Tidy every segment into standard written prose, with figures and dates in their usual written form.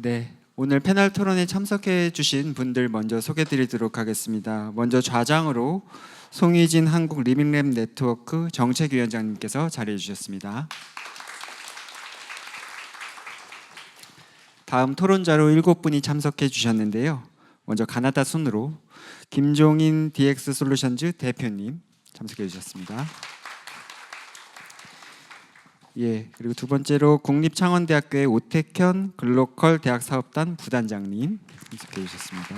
네, 오늘 패널 토론에 참석해 주신 분들 먼저 소개해 드리도록 하겠습니다. 먼저 좌장으로 송희진 한국 리빙랩 네트워크 정책위원장님께서 자리해 주셨습니다. 다음 토론자로 7분이 참석해 주셨는데요. 먼저 가나다 순으로 김종인 DX 솔루션즈 대표님 참석해 주셨습니다. 예, 그리고 두 번째로 국립창원대학교의 오택현 글로컬 대학사업단 부단장님 참석해 주셨습니다.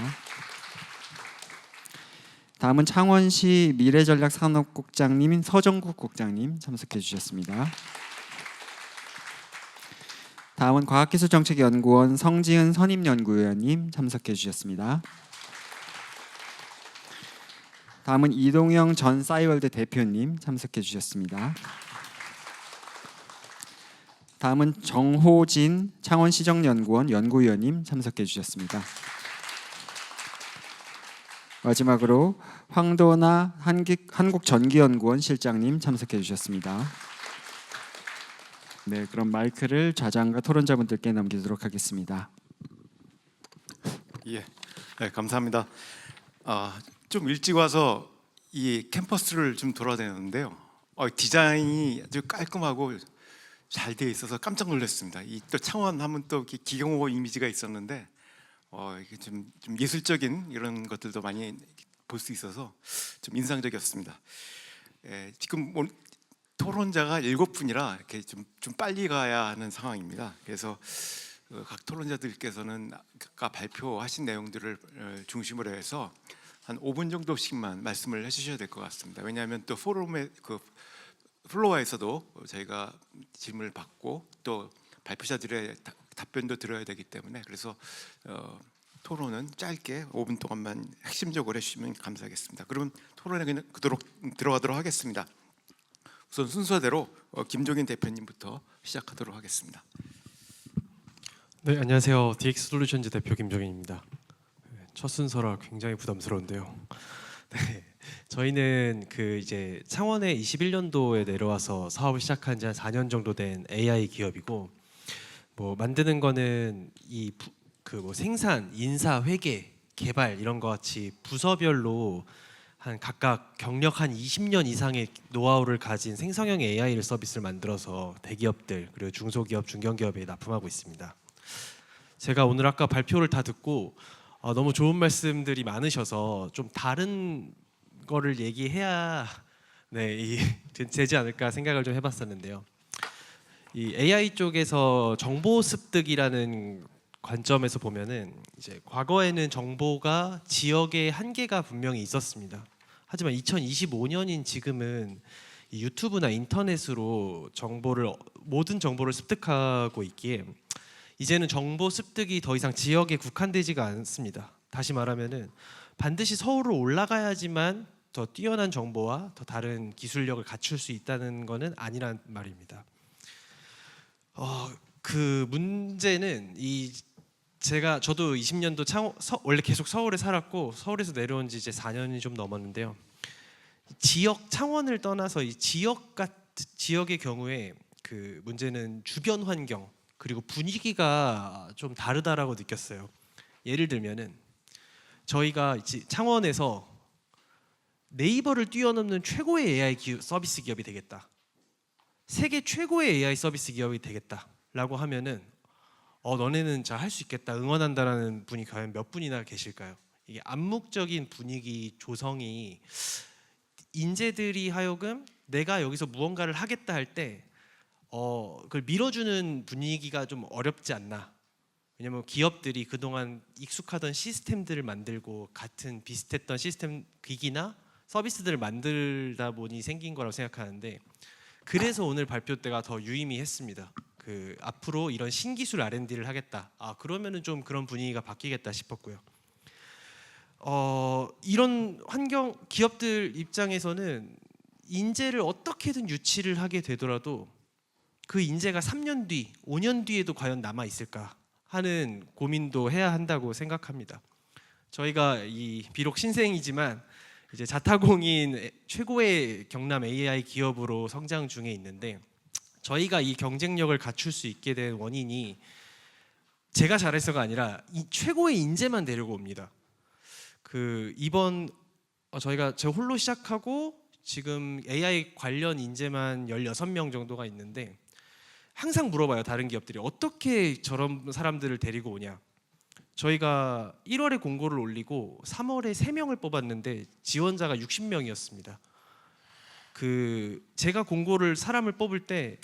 다음은 창원시 미래전략산업국장님인 서정국 국장님 참석해 주셨습니다. 다음은 과학기술정책연구원 성지은 선임연구위원님 참석해 주셨습니다. 다음은 이동영 전 싸이월드 대표님 참석해 주셨습니다. 다음은 정호진 창원시정연구원 연구위원님 참석해 주셨습니다. 마지막으로 황도나 한국전기연구원 실장님 참석해 주셨습니다. 네, 그럼 마이크를 좌장과 토론자분들께 넘기도록 하겠습니다. 예, 네, 감사합니다. 좀 일찍 와서 이 캠퍼스를 좀 돌아다녔는데요. 디자인이 아주 깔끔하고 잘 되어 있어서 깜짝 놀랐습니다. 이 또 창원 하면 또 기경호 이미지가 있었는데 이게 좀 예술적인 이런 것들도 많이 볼 수 있어서 좀 인상적이었습니다. 지금 토론자가 7분이라 이렇게 좀 빨리 가야 하는 상황입니다. 그래서 각 토론자들께서는 아까 발표하신 내용들을 중심으로 해서 한 5분 정도씩만 말씀을 해주셔야 될 것 같습니다. 왜냐하면 또 포럼의 플로어에서도 저희가 질문을 받고 또 발표자들의 답변도 들어야 되기 때문에 그래서 토론은 짧게 5분 동안만 핵심적으로 해주시면 감사하겠습니다. 그럼 토론에 그냥 들어가도록 하겠습니다. 우선 순서대로 김종인 대표님부터 시작하도록 하겠습니다. 네, 안녕하세요. DX 솔루션즈 대표 김종인입니다. 첫 순서라 굉장히 부담스러운데요. 네, 저희는 이제 창원에 21년도에 내려와서 사업을 시작한 지 한 4년 정도 된 AI 기업이고, 만드는 거는 생산, 인사, 회계, 개발 이런 거 같이 부서별로 각각 경력 한 20년 이상의 노하우를 가진 생성형 AI를 서비스를 만들어서 대기업들 그리고 중소기업, 중견기업에 납품하고 있습니다. 제가 오늘 아까 발표를 다 듣고 너무 좋은 말씀들이 많으셔서 좀 다른 거를 얘기해야 되지 않을까 생각을 좀 해봤었는데요. 이 AI 쪽에서 정보 습득이라는 관점에서 보면은 이제 과거에는 정보가 지역의 한계가 분명히 있었습니다. 하지만 2025년인 지금은 이 유튜브나 인터넷으로 모든 정보를 습득하고 있기에 이제는 정보 습득이 더 이상 지역에 국한되지가 않습니다. 다시 말하면은 반드시 서울로 올라가야지만 더 뛰어난 정보와 더 다른 기술력을 갖출 수 있다는 것은 아니란 말입니다. 그 문제는 저도 20년도 원래 계속 서울에 살았고 서울에서 내려온 지 이제 4년이 좀 넘었는데요. 창원을 떠나서 이 지역의 경우에 그 문제는 주변 환경 그리고 분위기가 좀 다르다라고 느꼈어요. 예를 들면은 저희가 이제 창원에서 네이버를 뛰어넘는 최고의 AI 서비스 기업이 되겠다. 세계 최고의 AI 서비스 기업이 되겠다라고 하면은 너네는 잘 할 수 있겠다 응원한다라는 분이 과연 몇 분이나 계실까요? 이게 암묵적인 분위기 조성이 인재들이 하여금 내가 여기서 무언가를 하겠다 할 때 그걸 밀어주는 분위기가 좀 어렵지 않나. 왜냐면 기업들이 그동안 익숙하던 시스템들을 만들고 같은 비슷했던 시스템 기기나 서비스들을 만들다 보니 생긴 거라고 생각하는데, 그래서 오늘 발표 때가 더 유의미했습니다. 앞으로 이런 신기술 R&D를 하겠다. 그러면은 좀 그런 분위기가 바뀌겠다 싶었고요. 이런 기업들 입장에서는 인재를 어떻게든 유치를 하게 되더라도 그 인재가 3년 뒤, 5년 뒤에도 과연 남아 있을까 하는 고민도 해야 한다고 생각합니다. 저희가 비록 신생이지만 이제 자타공인 최고의 경남 AI 기업으로 성장 중에 있는데, 저희가 이 경쟁력을 갖출 수 있게 된 원인이 제가 잘해서가 아니라 이 최고의 인재만 데리고 옵니다. 그 이번 저희가 제 홀로 시작하고 지금 AI 관련 인재만 16명 정도가 있는데 항상 물어봐요. 다른 기업들이 어떻게 저런 사람들을 데리고 오냐. 저희가 1월에 공고를 올리고 3월에 3명을 뽑았는데 지원자가 60명이었습니다. 그 제가 공고를 사람을 뽑을 때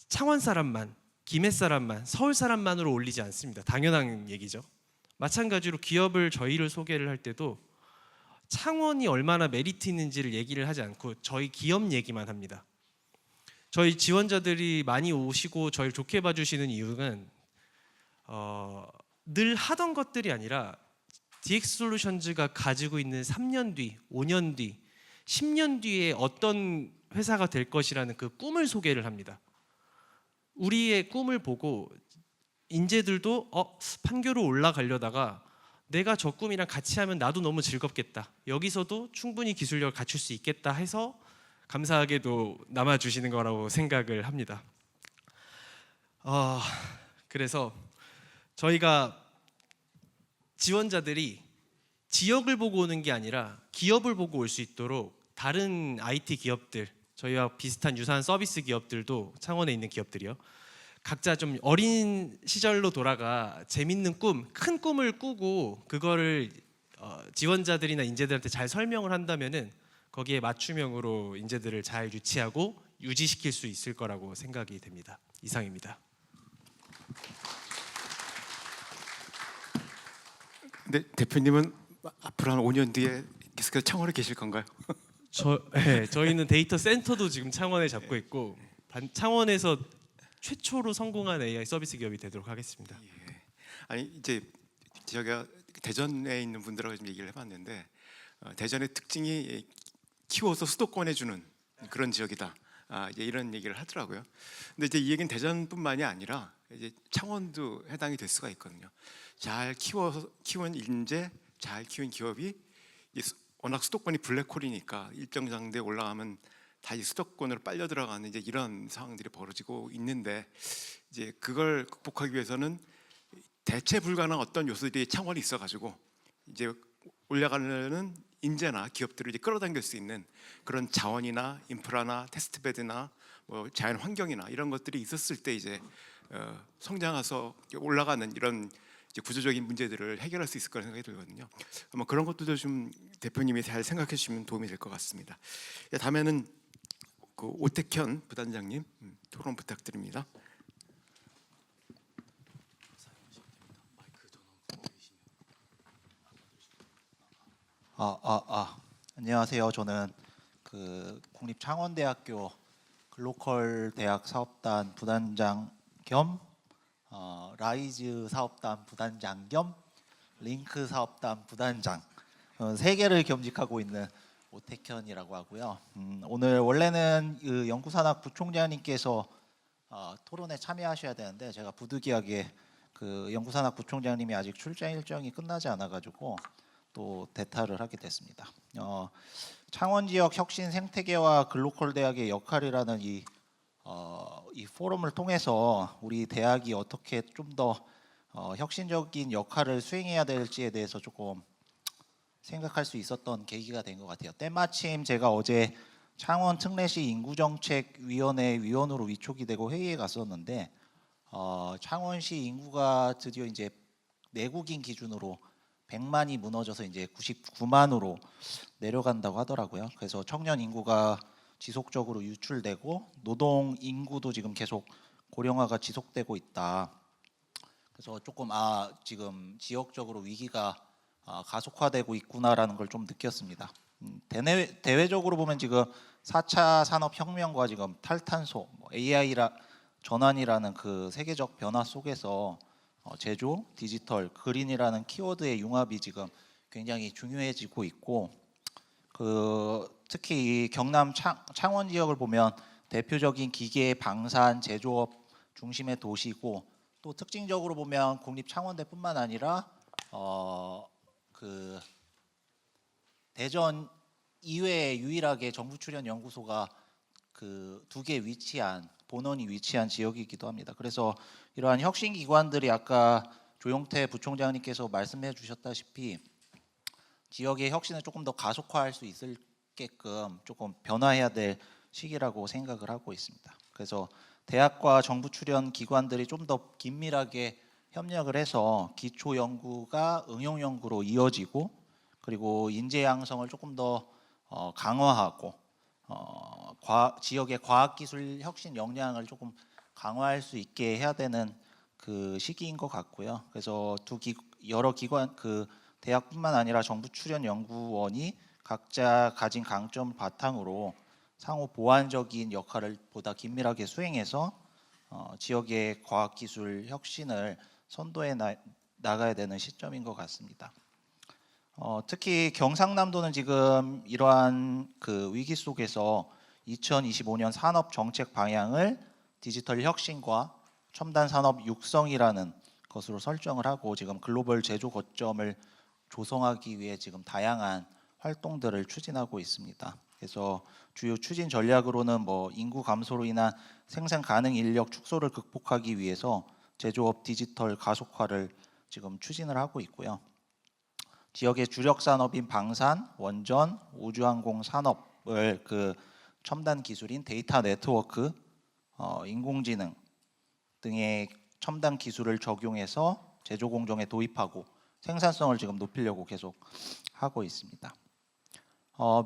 창원 사람만, 김해 사람만, 서울 사람만으로 올리지 않습니다. 당연한 얘기죠. 마찬가지로 기업을 저희를 소개를 할 때도 창원이 얼마나 메리트 있는지를 얘기를 하지 않고 저희 기업 얘기만 합니다. 저희 지원자들이 많이 오시고 저희를 좋게 봐주시는 이유는 늘 하던 것들이 아니라 DX솔루션즈가 가지고 있는 3년 뒤, 5년 뒤, 10년 뒤에 어떤 회사가 될 것이라는 그 꿈을 소개를 합니다. 우리의 꿈을 보고 인재들도 판교로 올라가려다가 내가 저 꿈이랑 같이 하면 나도 너무 즐겁겠다. 여기서도 충분히 기술력을 갖출 수 있겠다 해서 감사하게도 남아주시는 거라고 생각을 합니다. 그래서 저희가 지원자들이 지역을 보고 오는 게 아니라 기업을 보고 올 수 있도록 다른 IT 기업들, 저희와 비슷한 유사한 서비스 기업들도 창원에 있는 기업들이요. 각자 좀 어린 시절로 돌아가 재밌는 꿈, 큰 꿈을 꾸고 그거를 지원자들이나 인재들한테 잘 설명을 한다면은 거기에 맞춤형으로 인재들을 잘 유치하고 유지시킬 수 있을 거라고 생각이 됩니다. 이상입니다. 근데 대표님은 앞으로 한 5년 뒤에 계속해서 창원에 계실 건가요? 저희는 데이터 센터도 지금 창원에 잡고 있고 창원에서 최초로 성공한 AI 서비스 기업이 되도록 하겠습니다. 예. 아니 이제 제가 대전에 있는 분들하고 좀 얘기를 해봤는데 대전의 특징이 키워서 수도권에 주는 그런 지역이다. 이제 이런 얘기를 하더라고요. 근데 이제 이 얘기는 대전뿐만이 아니라 이제 창원도 해당이 될 수가 있거든요. 잘 키운 인재, 잘 키운 기업이 워낙 수도권이 블랙홀이니까 일정 장대에 올라가면 다 이 수도권으로 빨려 들어가는 이제 이런 상황들이 벌어지고 있는데 이제 그걸 극복하기 위해서는 대체 불가능한 어떤 요소들이 창원이 있어가지고 이제 올라가는 인재나 기업들을 이제 끌어당길 수 있는 그런 자원이나 인프라나 테스트베드나 뭐 자연 환경이나 이런 것들이 있었을 때 이제 성장해서 올라가는 이런 이제 구조적인 문제들을 해결할 수 있을 거라는 생각이 들거든요. 아마 그런 것들도 좀 대표님이 잘 생각해 주시면 도움이 될 것 같습니다. 다음에는 그 오택현 부단장님 토론 부탁드립니다. 안녕하세요. 저는 그 국립창원대학교 글로컬 대학 사업단 부단장 겸 라이즈 사업단 부단장 겸 링크 사업단 부단장 세 개를 겸직하고 있는 오택현이라고 하고요. 오늘 원래는 그 연구산학 부총장님께서 토론에 참여하셔야 되는데 제가 부득이하게 그 연구산학 부총장님이 아직 출장 일정이 끝나지 않아가지고 또 대타를 하게 됐습니다. 창원 지역 혁신 생태계와 글로컬 대학의 역할이라는 이 포럼을 통해서 우리 대학이 어떻게 좀 더 혁신적인 역할을 수행해야 될지에 대해서 조금 생각할 수 있었던 계기가 된 것 같아요. 때마침 제가 어제 창원 특례시 인구정책위원회 위원으로 위촉이 되고 회의에 갔었는데 창원시 인구가 드디어 이제 내국인 기준으로 100만이 무너져서 이제 99만으로 내려간다고 하더라고요. 그래서 청년 인구가 지속적으로 유출되고 노동 인구도 지금 계속 고령화가 지속되고 있다. 그래서 조금 지금 지역적으로 위기가 가속화되고 있구나라는 걸 좀 느꼈습니다. 대외적으로 보면 지금 4차 산업혁명과 지금 탈탄소, AI라 전환이라는 그 세계적 변화 속에서 제조, 디지털, 그린이라는 키워드의 융합이 지금 굉장히 중요해지고 있고 특히 이 경남 창원 지역을 보면 대표적인 기계, 방산, 제조업 중심의 도시고 또 특징적으로 보면 국립창원대뿐만 아니라 그 대전 이외에 유일하게 정부 출연 연구소가 그 2개 위치한 본원이 위치한 지역이기도 합니다. 그래서 이러한 혁신 기관들이 아까 조용태 부총장님께서 말씀해 주셨다시피 지역의 혁신을 조금 더 가속화할 수 있게끔 조금 변화해야 될 시기라고 생각을 하고 있습니다. 그래서 대학과 정부 출연 기관들이 좀 더 긴밀하게 협력을 해서 기초 연구가 응용 연구로 이어지고 그리고 인재 양성을 조금 더 강화하고 지역의 과학기술 혁신 역량을 조금 강화할 수 있게 해야 되는 그 시기인 것 같고요. 그래서 여러 기관 대학뿐만 아니라 정부 출연 연구원이 각자 가진 강점 바탕으로 상호 보완적인 역할을 보다 긴밀하게 수행해서 지역의 과학기술 혁신을 선도해 나가야 되는 시점인 것 같습니다. 특히 경상남도는 지금 이러한 그 위기 속에서 2025년 산업 정책 방향을 디지털 혁신과 첨단 산업 육성이라는 것으로 설정을 하고 지금 글로벌 제조 거점을 조성하기 위해 지금 다양한 활동들을 추진하고 있습니다. 그래서 주요 추진 전략으로는 인구 감소로 인한 생산 가능 인력 축소를 극복하기 위해서 제조업 디지털 가속화를 지금 추진을 하고 있고요. 지역의 주력 산업인 방산, 원전, 우주항공 산업을 그 첨단 기술인 데이터 네트워크, 인공지능 등의 첨단 기술을 적용해서 제조 공정에 도입하고 생산성을 지금 높이려고 계속 하고 있습니다.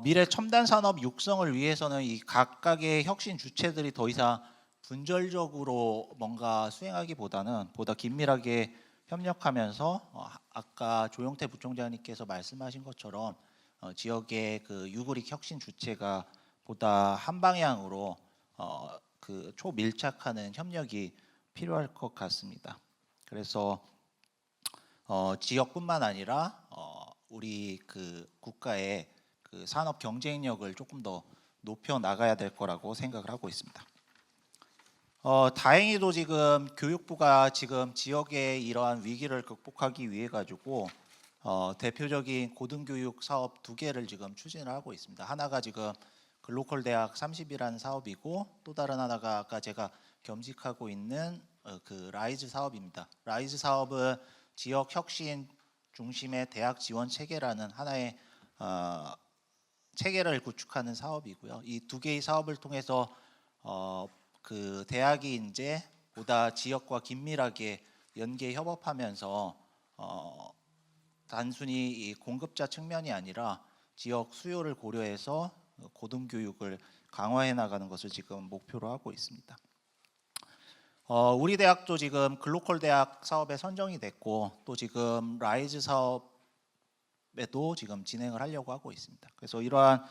미래 첨단 산업 육성을 위해서는 이 각각의 혁신 주체들이 더 이상 분절적으로 뭔가 수행하기보다는 보다 긴밀하게 협력하면서 아까 조용태 부총장님께서 말씀하신 것처럼 지역의 그 유구릭 혁신 주체가 보다 한 방향으로 그 초밀착하는 협력이 필요할 것 같습니다. 그래서 지역뿐만 아니라 우리 그 국가의 그 산업 경쟁력을 조금 더 높여 나가야 될 거라고 생각을 하고 있습니다. 다행히도 지금 교육부가 지금 지역의 이러한 위기를 극복하기 위해 가지고 대표적인 고등교육 사업 2개를 지금 추진을 하고 있습니다. 하나가 지금 글로컬 대학 30이라는 사업이고 또 다른 하나가 아까 제가 겸직하고 있는 그 라이즈 사업입니다. 라이즈 사업은 지역 혁신 중심의 대학 지원 체계라는 하나의 체계를 구축하는 사업이고요. 이 2개의 사업을 통해서 그 대학이 이제 보다 지역과 긴밀하게 연계 협업하면서 단순히 이 공급자 측면이 아니라 지역 수요를 고려해서 고등교육을 강화해 나가는 것을 지금 목표로 하고 있습니다. 우리 대학도 지금 글로컬 대학 사업에 선정이 됐고 또 지금 라이즈 사업에도 지금 진행을 하려고 하고 있습니다. 그래서 이러한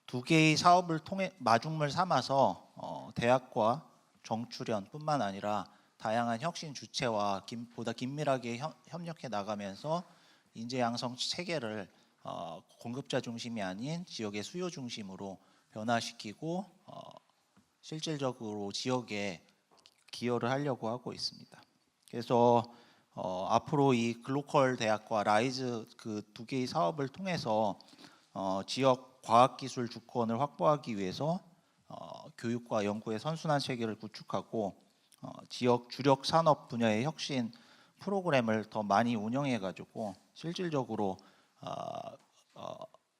2개의 사업을 통해 마중물 삼아서 대학과 정출연뿐만 아니라 다양한 혁신 주체와 보다 긴밀하게 협력해 나가면서 인재 양성 체계를 공급자 중심이 아닌 지역의 수요 중심으로 변화시키고 실질적으로 지역에 기여를 하려고 하고 있습니다. 그래서 앞으로 이 글로컬 대학과 라이즈 그 2개의 사업을 통해서 지역 과학기술 주권을 확보하기 위해서 교육과 연구의 선순환 체계를 구축하고 지역 주력 산업 분야의 혁신 프로그램을 더 많이 운영해 가지고 실질적으로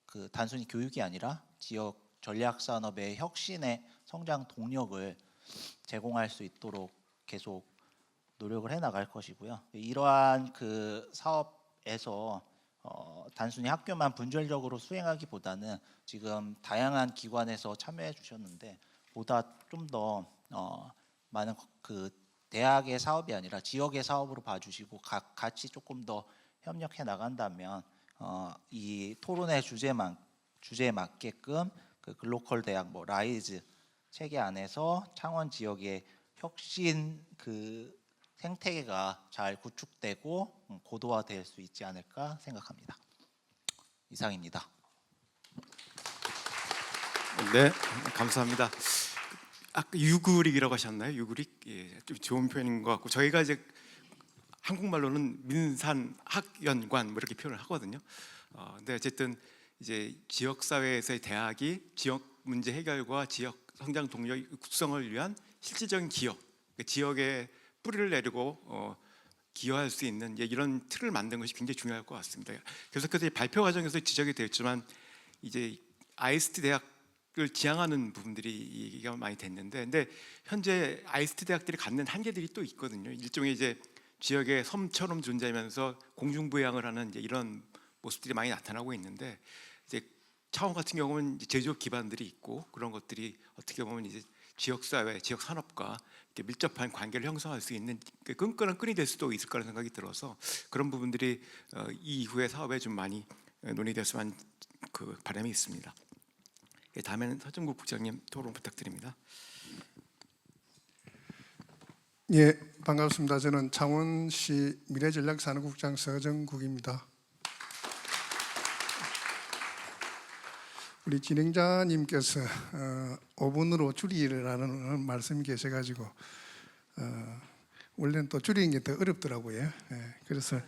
그 단순히 교육이 아니라 지역 전략 산업의 혁신의 성장 동력을 제공할 수 있도록 계속 노력을 해 나갈 것이고요. 이러한 그 사업에서 단순히 학교만 분절적으로 수행하기보다는 지금 다양한 기관에서 참여해 주셨는데 보다 좀 더 많은 그 대학의 사업이 아니라 지역의 사업으로 봐주시고 같이 조금 더 협력해 나간다면 이 토론의 주제에 맞게끔 그 글로컬 대학 라이즈 체계 안에서 창원 지역의 혁신 그 생태계가 잘 구축되고 고도화될 수 있지 않을까 생각합니다. 이상입니다. 네, 감사합니다. 아까 유구릭이라고 하셨나요? 유구릭, 예, 좀 좋은 표현인 것 같고 저희가 이제 한국말로는 민산학연관 뭐 이렇게 표현을 하거든요. 근데 어쨌든 이제 지역 사회에서의 대학이 지역 문제 해결과 지역 성장 동력 육성을 위한 실질적인 기여, 그 지역에 뿌리를 내리고 기여할 수 있는 이런 틀을 만드는 것이 굉장히 중요할 것 같습니다. 계속해서 발표 과정에서 지적이 되었지만 이제 IST 대학을 지향하는 부분들이 얘기가 많이 됐는데, 근데 현재 IST 대학들이 갖는 한계들이 또 있거든요. 일종의 이제 지역의 섬처럼 존재하면서 공중부양을 하는 이런 모습들이 많이 나타나고 있는데, 이제 창원 같은 경우는 이제 제조업 기반들이 있고 그런 것들이 어떻게 보면 이제 지역 사회, 지역 산업과 이렇게 밀접한 관계를 형성할 수 있는 끈끈한 끈이 될 수도 있을 거라는 생각이 들어서 그런 부분들이 이 이후의 사업에 좀 많이 논의됐으면 그 바람이 있습니다. 다음에는 서정국 국장님 토론 부탁드립니다. 예, 반갑습니다. 저는 창원시 미래전략산업국장 서정국입니다. 우리 진행자님께서 5분으로 줄이라는 말씀이 계셔가지고 원래는 또 줄이는 게 더 어렵더라고요. 예, 그래서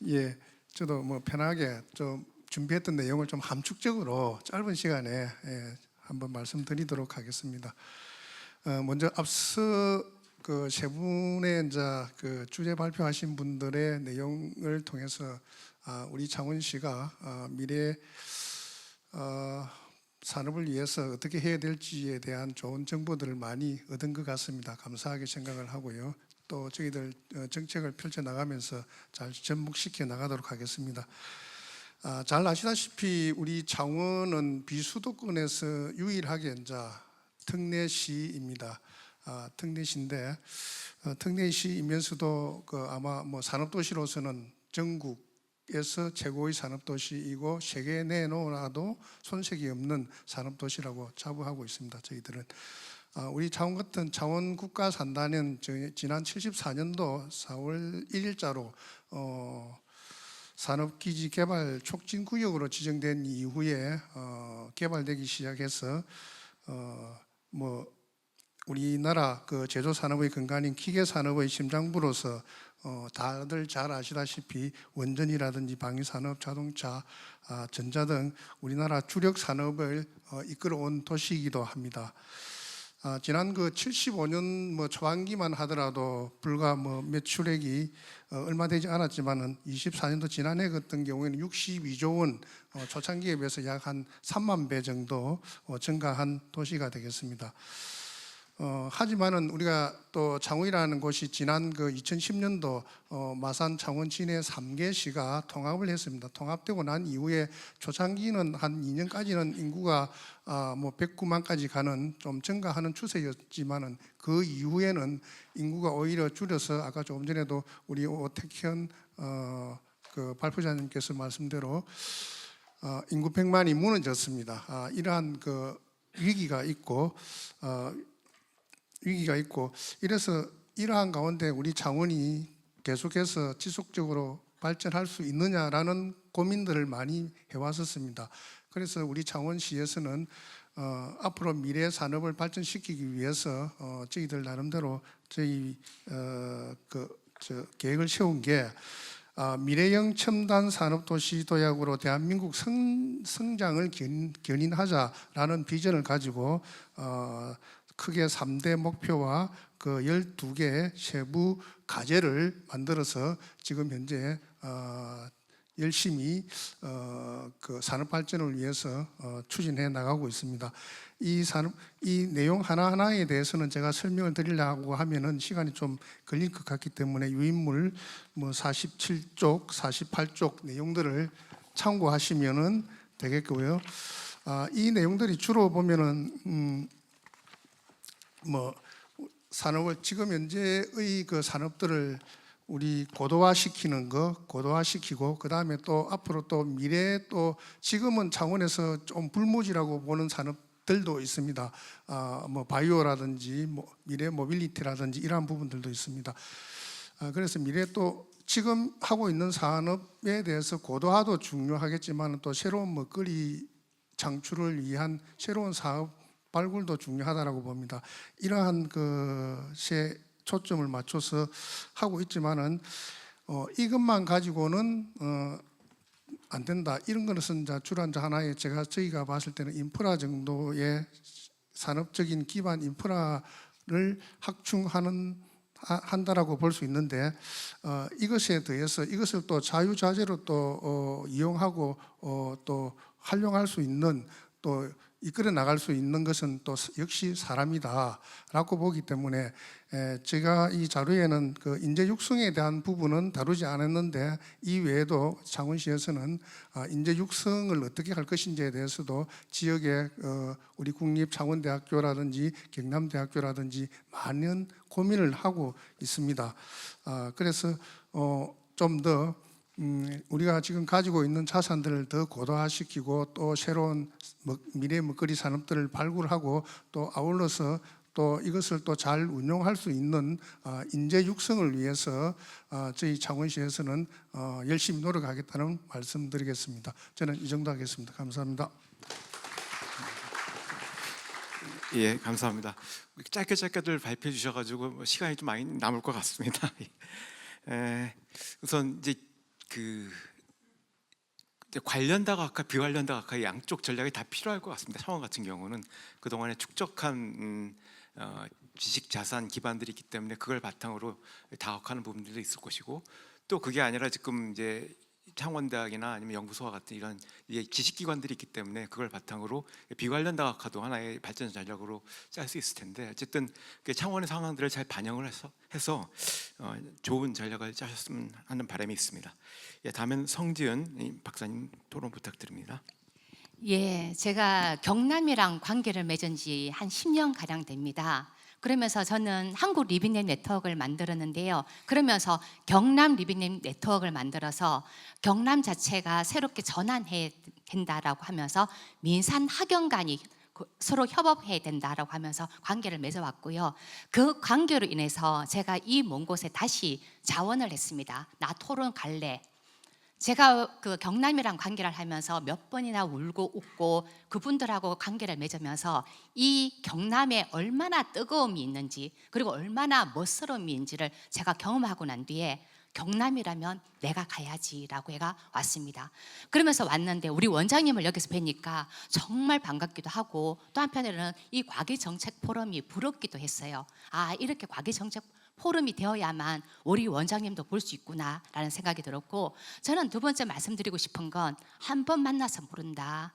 예, 저도 뭐 편하게 좀 준비했던 내용을 좀 함축적으로 짧은 시간에 한번 말씀드리도록 하겠습니다. 먼저 앞서 그 세 분의 이제 그 주제 발표하신 분들의 내용을 통해서 우리 창원시가 미래 산업을 위해서 어떻게 해야 될지에 대한 좋은 정보들을 많이 얻은 것 같습니다. 감사하게 생각을 하고요. 또 저희들 정책을 펼쳐 나가면서 잘 접목시켜 나가도록 하겠습니다. 잘 아시다시피 우리 창원은 비수도권에서 유일하게 이제 특례시입니다. 특례시인데 특례시이면서도 그 아마 뭐 산업도시로서는 전국에서 최고의 산업도시이고 세계 내놓아도 손색이 없는 산업도시라고 자부하고 있습니다. 저희들은 우리 창원 같은 창원 국가산단은 지난 74년도 4월 1일자로 산업기지 개발 촉진구역으로 지정된 이후에 개발되기 시작해서 뭐 우리나라 그 제조 산업의 근간인 기계 산업의 심장부로서 다들 잘 아시다시피 원전이라든지 방위산업, 자동차, 전자 등 우리나라 주력 산업을 이끌어온 도시이기도 합니다. 지난 그 75년 뭐 초반기만 하더라도 불과 뭐 매출액이 얼마 되지 않았지만은 24년도 지난해 같은 경우에는 62조 원 초창기에 비해서 약 한 3만 배 정도 증가한 도시가 되겠습니다. 하지만은 우리가 또 창원이라는 곳이 지난 그 2010년도 마산, 창원, 진해 3개시가 통합을 했습니다. 통합되고 난 이후에 초창기는 한 2년까지는 인구가 뭐 109만까지 가는 좀 증가하는 추세였지만은 그 이후에는 인구가 오히려 줄여서 아까 조금 전에도 우리 오택현 그 발표자님께서 말씀대로 인구 100만이 무너졌습니다. 이러한 그 위기가 있고 이래서 이러한 가운데 우리 창원이 계속해서 지속적으로 발전할 수 있느냐라는 고민들을 많이 해왔었습니다. 그래서 우리 창원시에서는 앞으로 미래 산업을 발전시키기 위해서 저희들 나름대로 저희 계획을 세운 게 미래형 첨단 산업도시 도약으로 대한민국 성장을 견인하자라는 비전을 가지고 크게 3대 목표와 그 12개의 세부 과제를 만들어서 지금 현재 열심히 그 산업 발전을 위해서 추진해 나가고 있습니다. 이 내용 하나하나에 대해서는 제가 설명을 드리려고 하면은 시간이 좀 걸릴 것 같기 때문에 유인물 뭐 47쪽, 48쪽 내용들을 참고하시면은 되겠고요. 이 내용들이 주로 보면은 뭐 산업을 지금 현재의 그 산업들을 우리 고도화시키는 거 고도화시키고 그 다음에 또 앞으로 또 미래 또 지금은 창원에서 좀 불모지라고 보는 산업들도 있습니다. 뭐 바이오라든지 뭐 미래 모빌리티라든지 이러한 부분들도 있습니다. 그래서 미래 또 지금 하고 있는 산업에 대해서 고도화도 중요하겠지만 또 새로운 먹거리 창출을 위한 새로운 사업 발굴도 중요하다라고 봅니다. 이러한 것에 초점을 맞춰서 하고 있지만은 이것만 가지고는 안 된다. 이런 것은 주로 하나의 저희가 봤을 때는 인프라 정도의 산업적인 기반 인프라를 한다라고 볼 수 있는데 이것에 더해서 이것을 또 자유자재로 또 이용하고 또 활용할 수 있는 또 이끌어 나갈 수 있는 것은 또 역시 사람이다라고 보기 때문에 제가 이 자료에는 그 인재 육성에 대한 부분은 다루지 않았는데 이 외에도 창원시에서는 인재 육성을 어떻게 할 것인지에 대해서도 지역의 우리 국립창원대학교라든지 경남대학교라든지 많은 고민을 하고 있습니다. 그래서 좀 더 우리가 지금 가지고 있는 자산들을 더 고도화시키고 또 새로운 미래 먹거리 산업들을 발굴하고 또 아울러서 또 이것을 또 잘 운용할 수 있는 인재 육성을 위해서 저희 창원시에서는 열심히 노력하겠다는 말씀드리겠습니다. 저는 이 정도 하겠습니다. 감사합니다. 예, 감사합니다. 짧게들 발표해 주셔가지고 시간이 좀 많이 남을 것 같습니다. 우선 이제 관련 다각화, 비관련 다각화 양쪽 전략이 다 필요할 것 같습니다. 창원 같은 경우는 그 동안에 축적한 지식 자산 기반들이 있기 때문에 그걸 바탕으로 다각화하는 부분들도 있을 것이고, 또 그게 아니라 지금 이제 창원대학이나 아니면 연구소와 같은 이런 지식기관들이 있기 때문에 그걸 바탕으로 비관련 다각화도 하나의 발전 전략으로 짤 수 있을 텐데, 어쨌든 창원의 상황들을 잘 반영을 해서 좋은 전략을 짜셨으면 하는 바람이 있습니다. 예, 다음은 성지은 박사님 토론 부탁드립니다. 예, 제가 경남이랑 관계를 맺은 지 한 10년 가량 됩니다. 그러면서 저는 한국 리빙랩 네트워크를 만들었는데요. 그러면서 경남 리빙랩 네트워크를 만들어서 경남 자체가 새롭게 전환해야 된다라고 하면서 민산 학연 간이 서로 협업해야 된다라고 하면서 관계를 맺어왔고요. 그 관계로 인해서 제가 이 먼 곳에 다시 자원을 했습니다. 나 토론 갈래. 제가 그 경남이랑 관계를 하면서 몇 번이나 울고 웃고 그분들하고 관계를 맺으면서 이 경남에 얼마나 뜨거움이 있는지 그리고 얼마나 멋스러움이 있는지를 제가 경험하고 난 뒤에 경남이라면 내가 가야지라고 해가 왔습니다. 그러면서 왔는데 우리 원장님을 여기서 뵈니까 정말 반갑기도 하고, 또 한편으로는 이 과기정책 포럼이 부럽기도 했어요. 이렇게 과기정책 포럼이 되어야만 우리 원장님도 볼 수 있구나라는 생각이 들었고, 저는 두 번째 말씀드리고 싶은 건 한 번 만나서 모른다.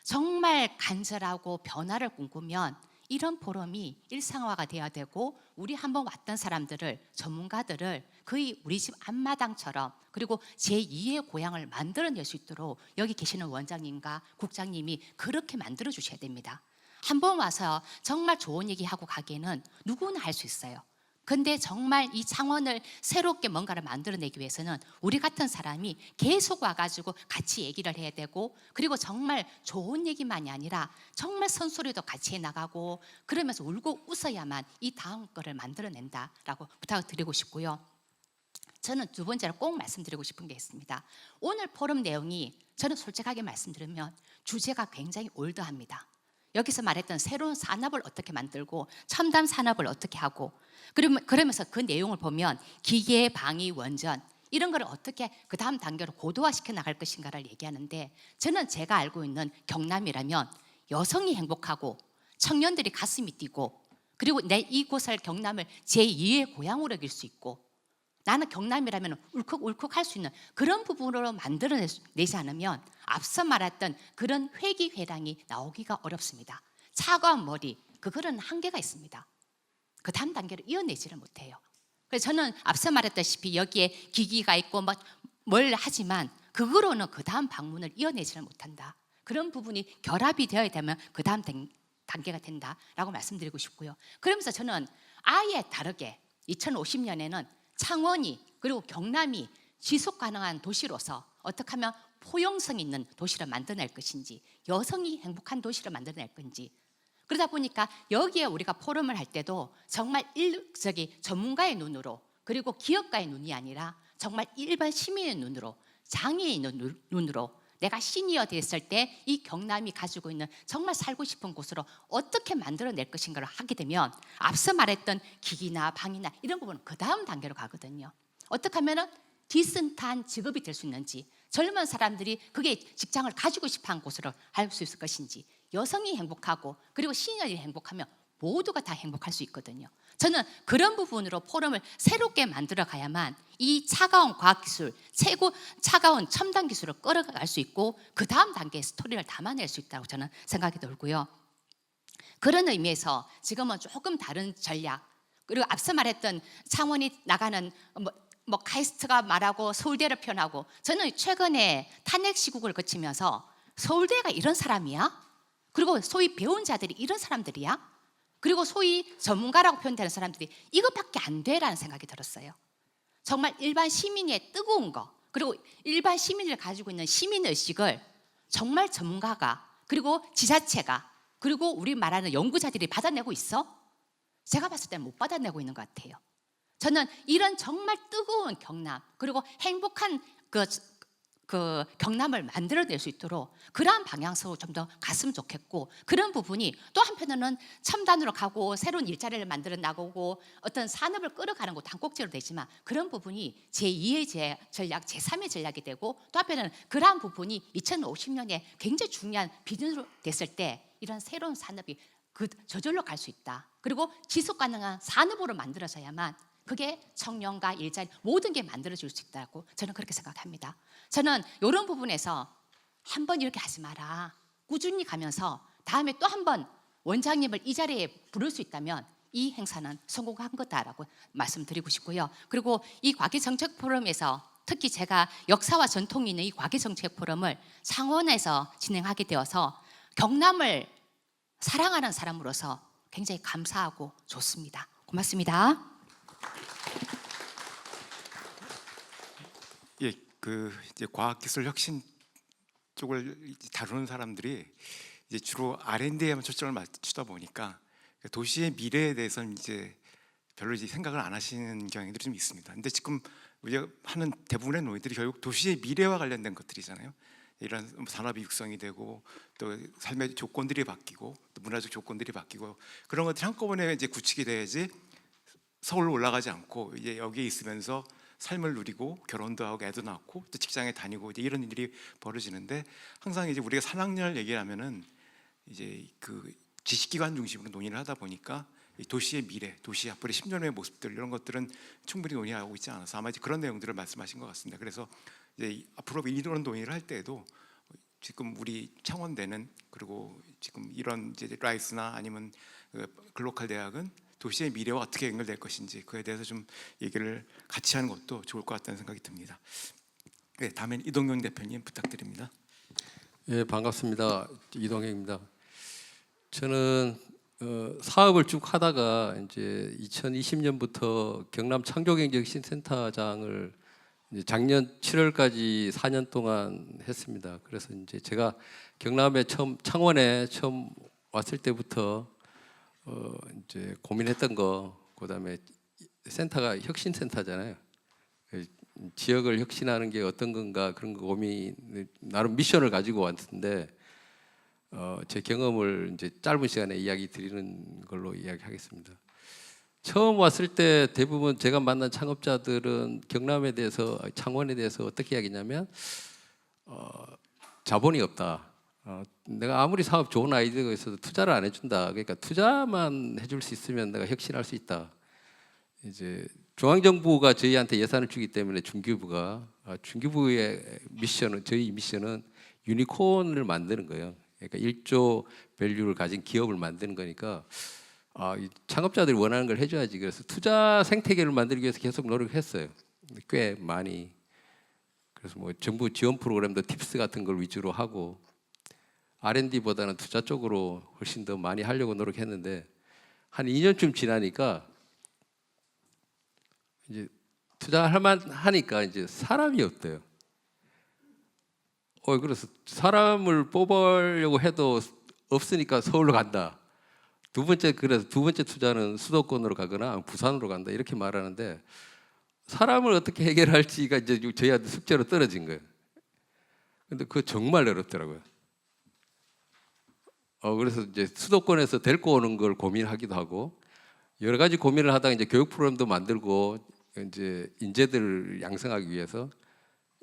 정말 간절하고 변화를 꿈꾸면 이런 포럼이 일상화가 돼야 되고, 우리 한번 왔던 사람들을, 전문가들을 거의 우리 집 앞마당처럼, 그리고 제2의 고향을 만들어낼 수 있도록 여기 계시는 원장님과 국장님이 그렇게 만들어 주셔야 됩니다. 한번 와서 정말 좋은 얘기하고 가기에는 누구나 할 수 있어요. 근데 정말 이 창원을 새롭게 뭔가를 만들어내기 위해서는 우리 같은 사람이 계속 와가지고 같이 얘기를 해야 되고, 그리고 정말 좋은 얘기만이 아니라 정말 선소리도 같이 해나가고 그러면서 울고 웃어야만 이 다음 거를 만들어낸다라고 부탁을 드리고 싶고요. 저는 두 번째로 꼭 말씀드리고 싶은 게 있습니다. 오늘 포럼 내용이 저는 솔직하게 말씀드리면 주제가 굉장히 올드합니다. 여기서 말했던 새로운 산업을 어떻게 만들고 첨단 산업을 어떻게 하고, 그러면서 그 내용을 보면 기계, 방위, 원전 이런 걸 어떻게 그 다음 단계로 고도화시켜 나갈 것인가를 얘기하는데, 저는 제가 알고 있는 경남이라면 여성이 행복하고 청년들이 가슴이 뛰고, 그리고 내 이곳을 경남을 제2의 고향으로 여길 수 있고, 나는 경남이라면 울컥울컥 할 수 있는 그런 부분으로 만들어내지 않으면 앞서 말했던 그런 회기회랑이 나오기가 어렵습니다. 차가운 머리, 그거는 한계가 있습니다. 그 다음 단계로 이어내지를 못해요. 그래서 저는 앞서 말했다시피 여기에 기기가 있고 뭘 하지만 그거로는 그 다음 방문을 이어내지를 못한다. 그런 부분이 결합이 되어야 되면 그 다음 단계가 된다라고 말씀드리고 싶고요. 그러면서 저는 아예 다르게 2050년에는 창원이 그리고 경남이 지속 가능한 도시로서 어떻게 하면 포용성 있는 도시를 만들어낼 것인지, 여성이 행복한 도시를 만들어낼 건지, 그러다 보니까 여기에 우리가 포럼을 할 때도 정말 전문가의 눈으로, 그리고 기업가의 눈이 아니라 정말 일반 시민의 눈으로, 장애인의 눈으로 내가 시니어 됐을 때 이 경남이 가지고 있는 정말 살고 싶은 곳으로 어떻게 만들어낼 것인가를 하게 되면 앞서 말했던 기기나 방이나 이런 부분은 그 다음 단계로 가거든요. 어떻게 하면 디센트한 직업이 될 수 있는지, 젊은 사람들이 그게 직장을 가지고 싶어하는 곳으로 할 수 있을 것인지, 여성이 행복하고 그리고 시니어들이 행복하면 모두가 다 행복할 수 있거든요. 저는 그런 부분으로 포럼을 새롭게 만들어 가야만 이 차가운 과학기술, 최고 차가운 첨단 기술을 끌어갈 수 있고 그 다음 단계의 스토리를 담아낼 수 있다고 저는 생각이 들고요. 그런 의미에서 지금은 조금 다른 전략, 그리고 앞서 말했던 창원이 나가는 뭐 카이스트가 말하고 서울대를 표현하고, 저는 최근에 탄핵 시국을 거치면서 서울대가 이런 사람이야? 그리고 소위 배운 자들이 이런 사람들이야? 그리고 소위 전문가라고 표현되는 사람들이 이것밖에 안 돼라는 생각이 들었어요. 정말 일반 시민의 뜨거운 거, 그리고 일반 시민을 가지고 있는 시민의식을 정말 전문가가, 그리고 지자체가, 그리고 우리 말하는 연구자들이 받아내고 있어? 제가 봤을 때는 못 받아내고 있는 것 같아요. 저는 이런 정말 뜨거운 경남, 그리고 행복한 그 경남을 만들어낼 수 있도록 그러한 방향으로 좀 더 갔으면 좋겠고, 그런 부분이 또 한편으로는 첨단으로 가고 새로운 일자리를 만들어 나가고 어떤 산업을 끌어가는 것도 한꼭지로 되지만, 그런 부분이 제2의 전략, 제3의 전략이 되고, 또 한편으로는 그러한 부분이 2050년에 굉장히 중요한 비전으로 됐을 때 이런 새로운 산업이 저절로 갈 수 있다. 그리고 지속 가능한 산업으로 만들어져야만 그게 청년과 일자리 모든 게 만들어질 수 있다고 저는 그렇게 생각합니다. 저는 이런 부분에서 한번 이렇게 하지 마라, 꾸준히 가면서 다음에 또 한번 원장님을 이 자리에 부를 수 있다면 이 행사는 성공한 거다라고 말씀드리고 싶고요. 그리고 이 과기정책 포럼에서 특히 제가 역사와 전통이 있는 이 과기정책 포럼을 창원에서 진행하게 되어서 경남을 사랑하는 사람으로서 굉장히 감사하고 좋습니다. 고맙습니다. 예, 이제 과학기술 혁신 쪽을 다루는 사람들이 이제 주로 R&D에만 초점을 맞추다 보니까 도시의 미래에 대해서는 이제 별로 이제 생각을 안 하시는 경향들이 좀 있습니다. 근데 지금 우리가 하는 대부분의 논의들이 결국 도시의 미래와 관련된 것들이잖아요. 이런 산업이 육성이 되고 또 삶의 조건들이 바뀌고 또 문화적 조건들이 바뀌고, 그런 것들이 한꺼번에 이제 구축이 돼야지 서울로 올라가지 않고 이제 여기에 있으면서 삶을 누리고 결혼도 하고 애도 낳고 또 직장에 다니고 이제 이런 일이 벌어지는데, 항상 이제 우리가 산학년을 얘기하면은 이제 그 지식기관 중심으로 논의를 하다 보니까 이 도시의 미래, 도시 앞으로의 10년 후의 모습들, 이런 것들은 충분히 논의하고 있지 않아서 아마 이제 그런 내용들을 말씀하신 것 같습니다. 그래서 이제 앞으로 이런 논의를 할 때에도 지금 우리 창원대는, 그리고 지금 이런 이제 라이스나 아니면 글로컬 대학은 도시의 미래와 어떻게 연결될 것인지 그에 대해서 좀 얘기를 같이 하는 것도 좋을 것 같다는 생각이 듭니다. 네, 다음엔 이동경 대표님 부탁드립니다. 예, 반갑습니다. 이동경입니다. 저는 사업을 쭉 하다가 이제 2020년부터 경남 창조경제혁신센터장을 이제 작년 7월까지 4년 동안 했습니다. 그래서 이제 제가 경남에 창원에 처음 왔을 때부터 이제 고민했던 거, 그다음에 센터가 혁신센터잖아요. 지역을 혁신하는 게 어떤 건가, 그런 거 고민, 나름 미션을 가지고 왔는데 제 경험을 이제 짧은 시간에 이야기 드리는 걸로 이야기하겠습니다. 처음 왔을 때 대부분 제가 만난 창업자들은 경남에 대해서, 창원에 대해서 어떻게 이야기냐면 자본이 없다. 내가 아무리 사업 좋은 아이디어가 있어도 투자를 안 해준다. 그러니까 투자만 해줄 수 있으면 내가 혁신할 수 있다. 이제 중앙정부가 저희한테 예산을 주기 때문에 중기부가, 중기부의 미션은, 저희 미션은 유니콘을 만드는 거예요. 그러니까 1조 밸류를 가진 기업을 만드는 거니까 이 창업자들이 원하는 걸 해줘야지. 그래서 투자 생태계를 만들기 위해서 계속 노력했어요. 꽤 많이. 그래서 뭐 정부 지원 프로그램도 팁스 같은 걸 위주로 하고 R&D보다는 투자 쪽으로 훨씬 더 많이 하려고 노력했는데, 한 2년쯤 지나니까 이제 투자할 만하니까 이제 사람이 없대요. 그래서 사람을 뽑으려고 해도 없으니까 서울로 간다. 그래서 두 번째 투자는 수도권으로 가거나 부산으로 간다, 이렇게 말하는데, 사람을 어떻게 해결할지가 이제 저희한테 숙제로 떨어진 거예요. 근데 그거 정말 어렵더라고요. 그래서 이제 수도권에서 데리고 오는 걸 고민하기도 하고, 여러 가지 고민을 하다가 이제 교육 프로그램도 만들고 이제 인재들을 양성하기 위해서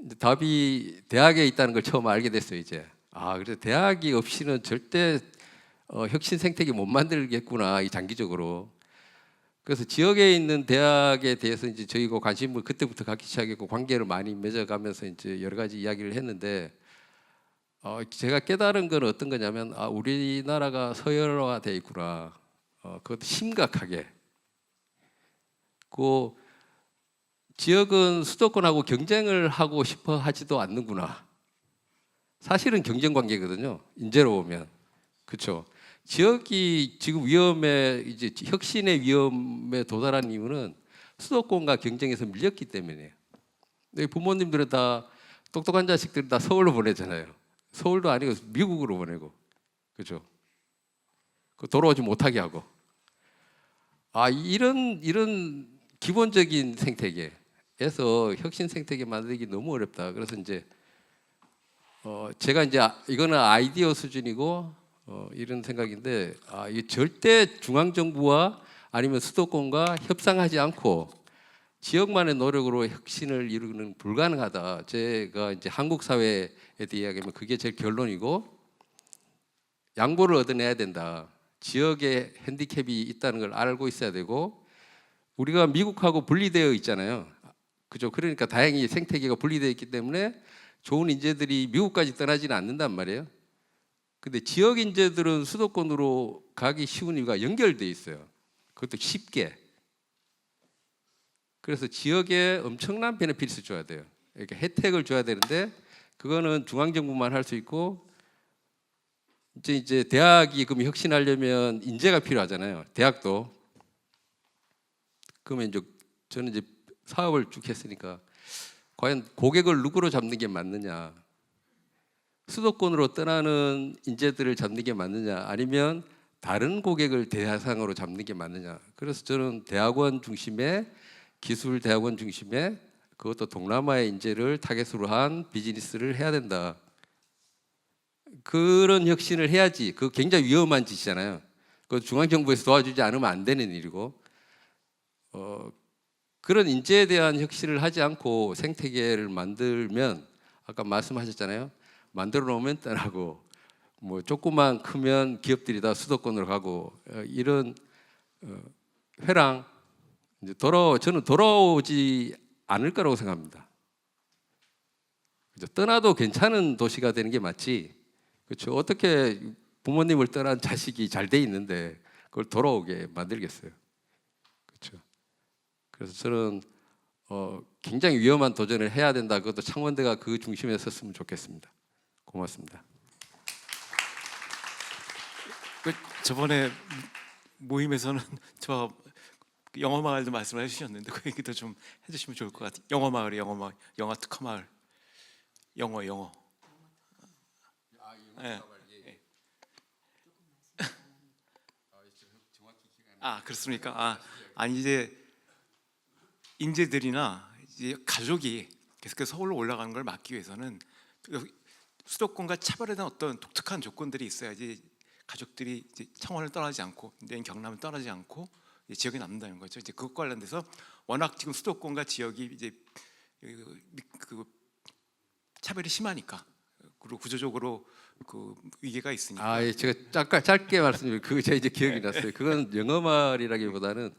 이제 답이 대학에 있다는 걸 처음 알게 됐어요. 이제 그래서 대학이 없이는 절대 혁신 생태계 못 만들겠구나, 이 장기적으로. 그래서 지역에 있는 대학에 대해서 이제 저희가 관심을 그때부터 갖기 시작했고 관계를 많이 맺어가면서 이제 여러 가지 이야기를 했는데 제가 깨달은 건 어떤 거냐면 우리나라가 서열화돼 있구나. 그것도 심각하게. 그 지역은 수도권하고 경쟁을 하고 싶어 하지도 않는구나. 사실은 경쟁 관계거든요. 인재로 보면. 그렇죠. 지역이 지금 위험에 이제 혁신의 위험에 도달한 이유는 수도권과 경쟁에서 밀렸기 때문이에요. 부모님들은 다 똑똑한 자식들은 다 서울로 보내잖아요. 서울도 아니고 미국으로 보내고, 그렇죠. 돌아오지 못하게 하고. 이런 기본적인 생태계에서 혁신 생태계 만들기 너무 어렵다. 그래서 이제 제가 이제 이거는 아이디어 수준이고 이런 생각인데 이 절대 중앙 정부와 아니면 수도권과 협상하지 않고 지역만의 노력으로 혁신을 이루는 불가능하다. 제가 이제 한국 사회에 대해 이야기하면 그게 제일 결론이고 양보를 얻어내야 된다. 지역에 핸디캡이 있다는 걸 알고 있어야 되고 우리가 미국하고 분리되어 있잖아요. 그죠? 그러니까 다행히 생태계가 분리되어 있기 때문에 좋은 인재들이 미국까지 떠나지는 않는단 말이에요. 근데 지역 인재들은 수도권으로 가기 쉬운 이유가 연결돼 있어요. 그것도 쉽게. 그래서 지역에 엄청난 베네핏을 줘야 돼요. 그러니까 혜택을 줘야 되는데 그거는 중앙 정부만 할 수 있고 이제 대학이 그럼 혁신하려면 인재가 필요하잖아요. 대학도. 그러면 이제 저는 이제 사업을 쭉 했으니까 과연 고객을 누구로 잡는 게 맞느냐? 수도권으로 떠나는 인재들을 잡는 게 맞느냐? 아니면 다른 고객을 대상으로 잡는 게 맞느냐? 그래서 저는 대학원 중심의 기술 대학원 중심의 그것도 동남아의 인재를 타겟으로 한 비즈니스를 해야 된다. 그런 혁신을 해야지. 그거 굉장히 위험한 짓이잖아요. 그 중앙정부에서 도와주지 않으면 안 되는 일이고 그런 인재에 대한 혁신을 하지 않고 생태계를 만들면 아까 말씀하셨잖아요. 만들어 놓으면 떠나고 뭐 조금만 크면 기업들이 다 수도권으로 가고 이런 회랑 이제 저는 돌아오지 않을 거라고 생각합니다. 떠나도 괜찮은 도시가 되는 게 맞지. 그렇죠. 어떻게 부모님을 떠난 자식이 잘 돼 있는데 그걸 돌아오게 만들겠어요. 그렇죠. 그래서 저는 굉장히 위험한 도전을 해야 된다. 그것도 창원대가 그 중심에 섰으면 좋겠습니다. 고맙습니다. 저번에 모임에서는 저 영어 마을도 말씀을 해주셨는데 그 얘기도 좀 해주시면 좋을 것 같아요. 영어 마을이 영어 특화 마을. 영어. 네. 그렇습니까? 아니 이제 인재들이나 이제 가족이 계속해서 서울로 올라가는 걸 막기 위해서는 수도권과 차별화된 어떤 독특한 조건들이 있어야지 가족들이 이제 창원을 떠나지 않고 내인 경남을 떠나지 않고 지역에 남는다는 거죠. 이제 그것 관련돼서 워낙 지금 수도권과 지역이 이제 그 차별이 심하니까 그리고 구조적으로 그 위계가 있으니까. 제가 잠깐 짧게 말씀드리면 그거 제가 이제 기억이 났어요. 그건 영어말이라기보다는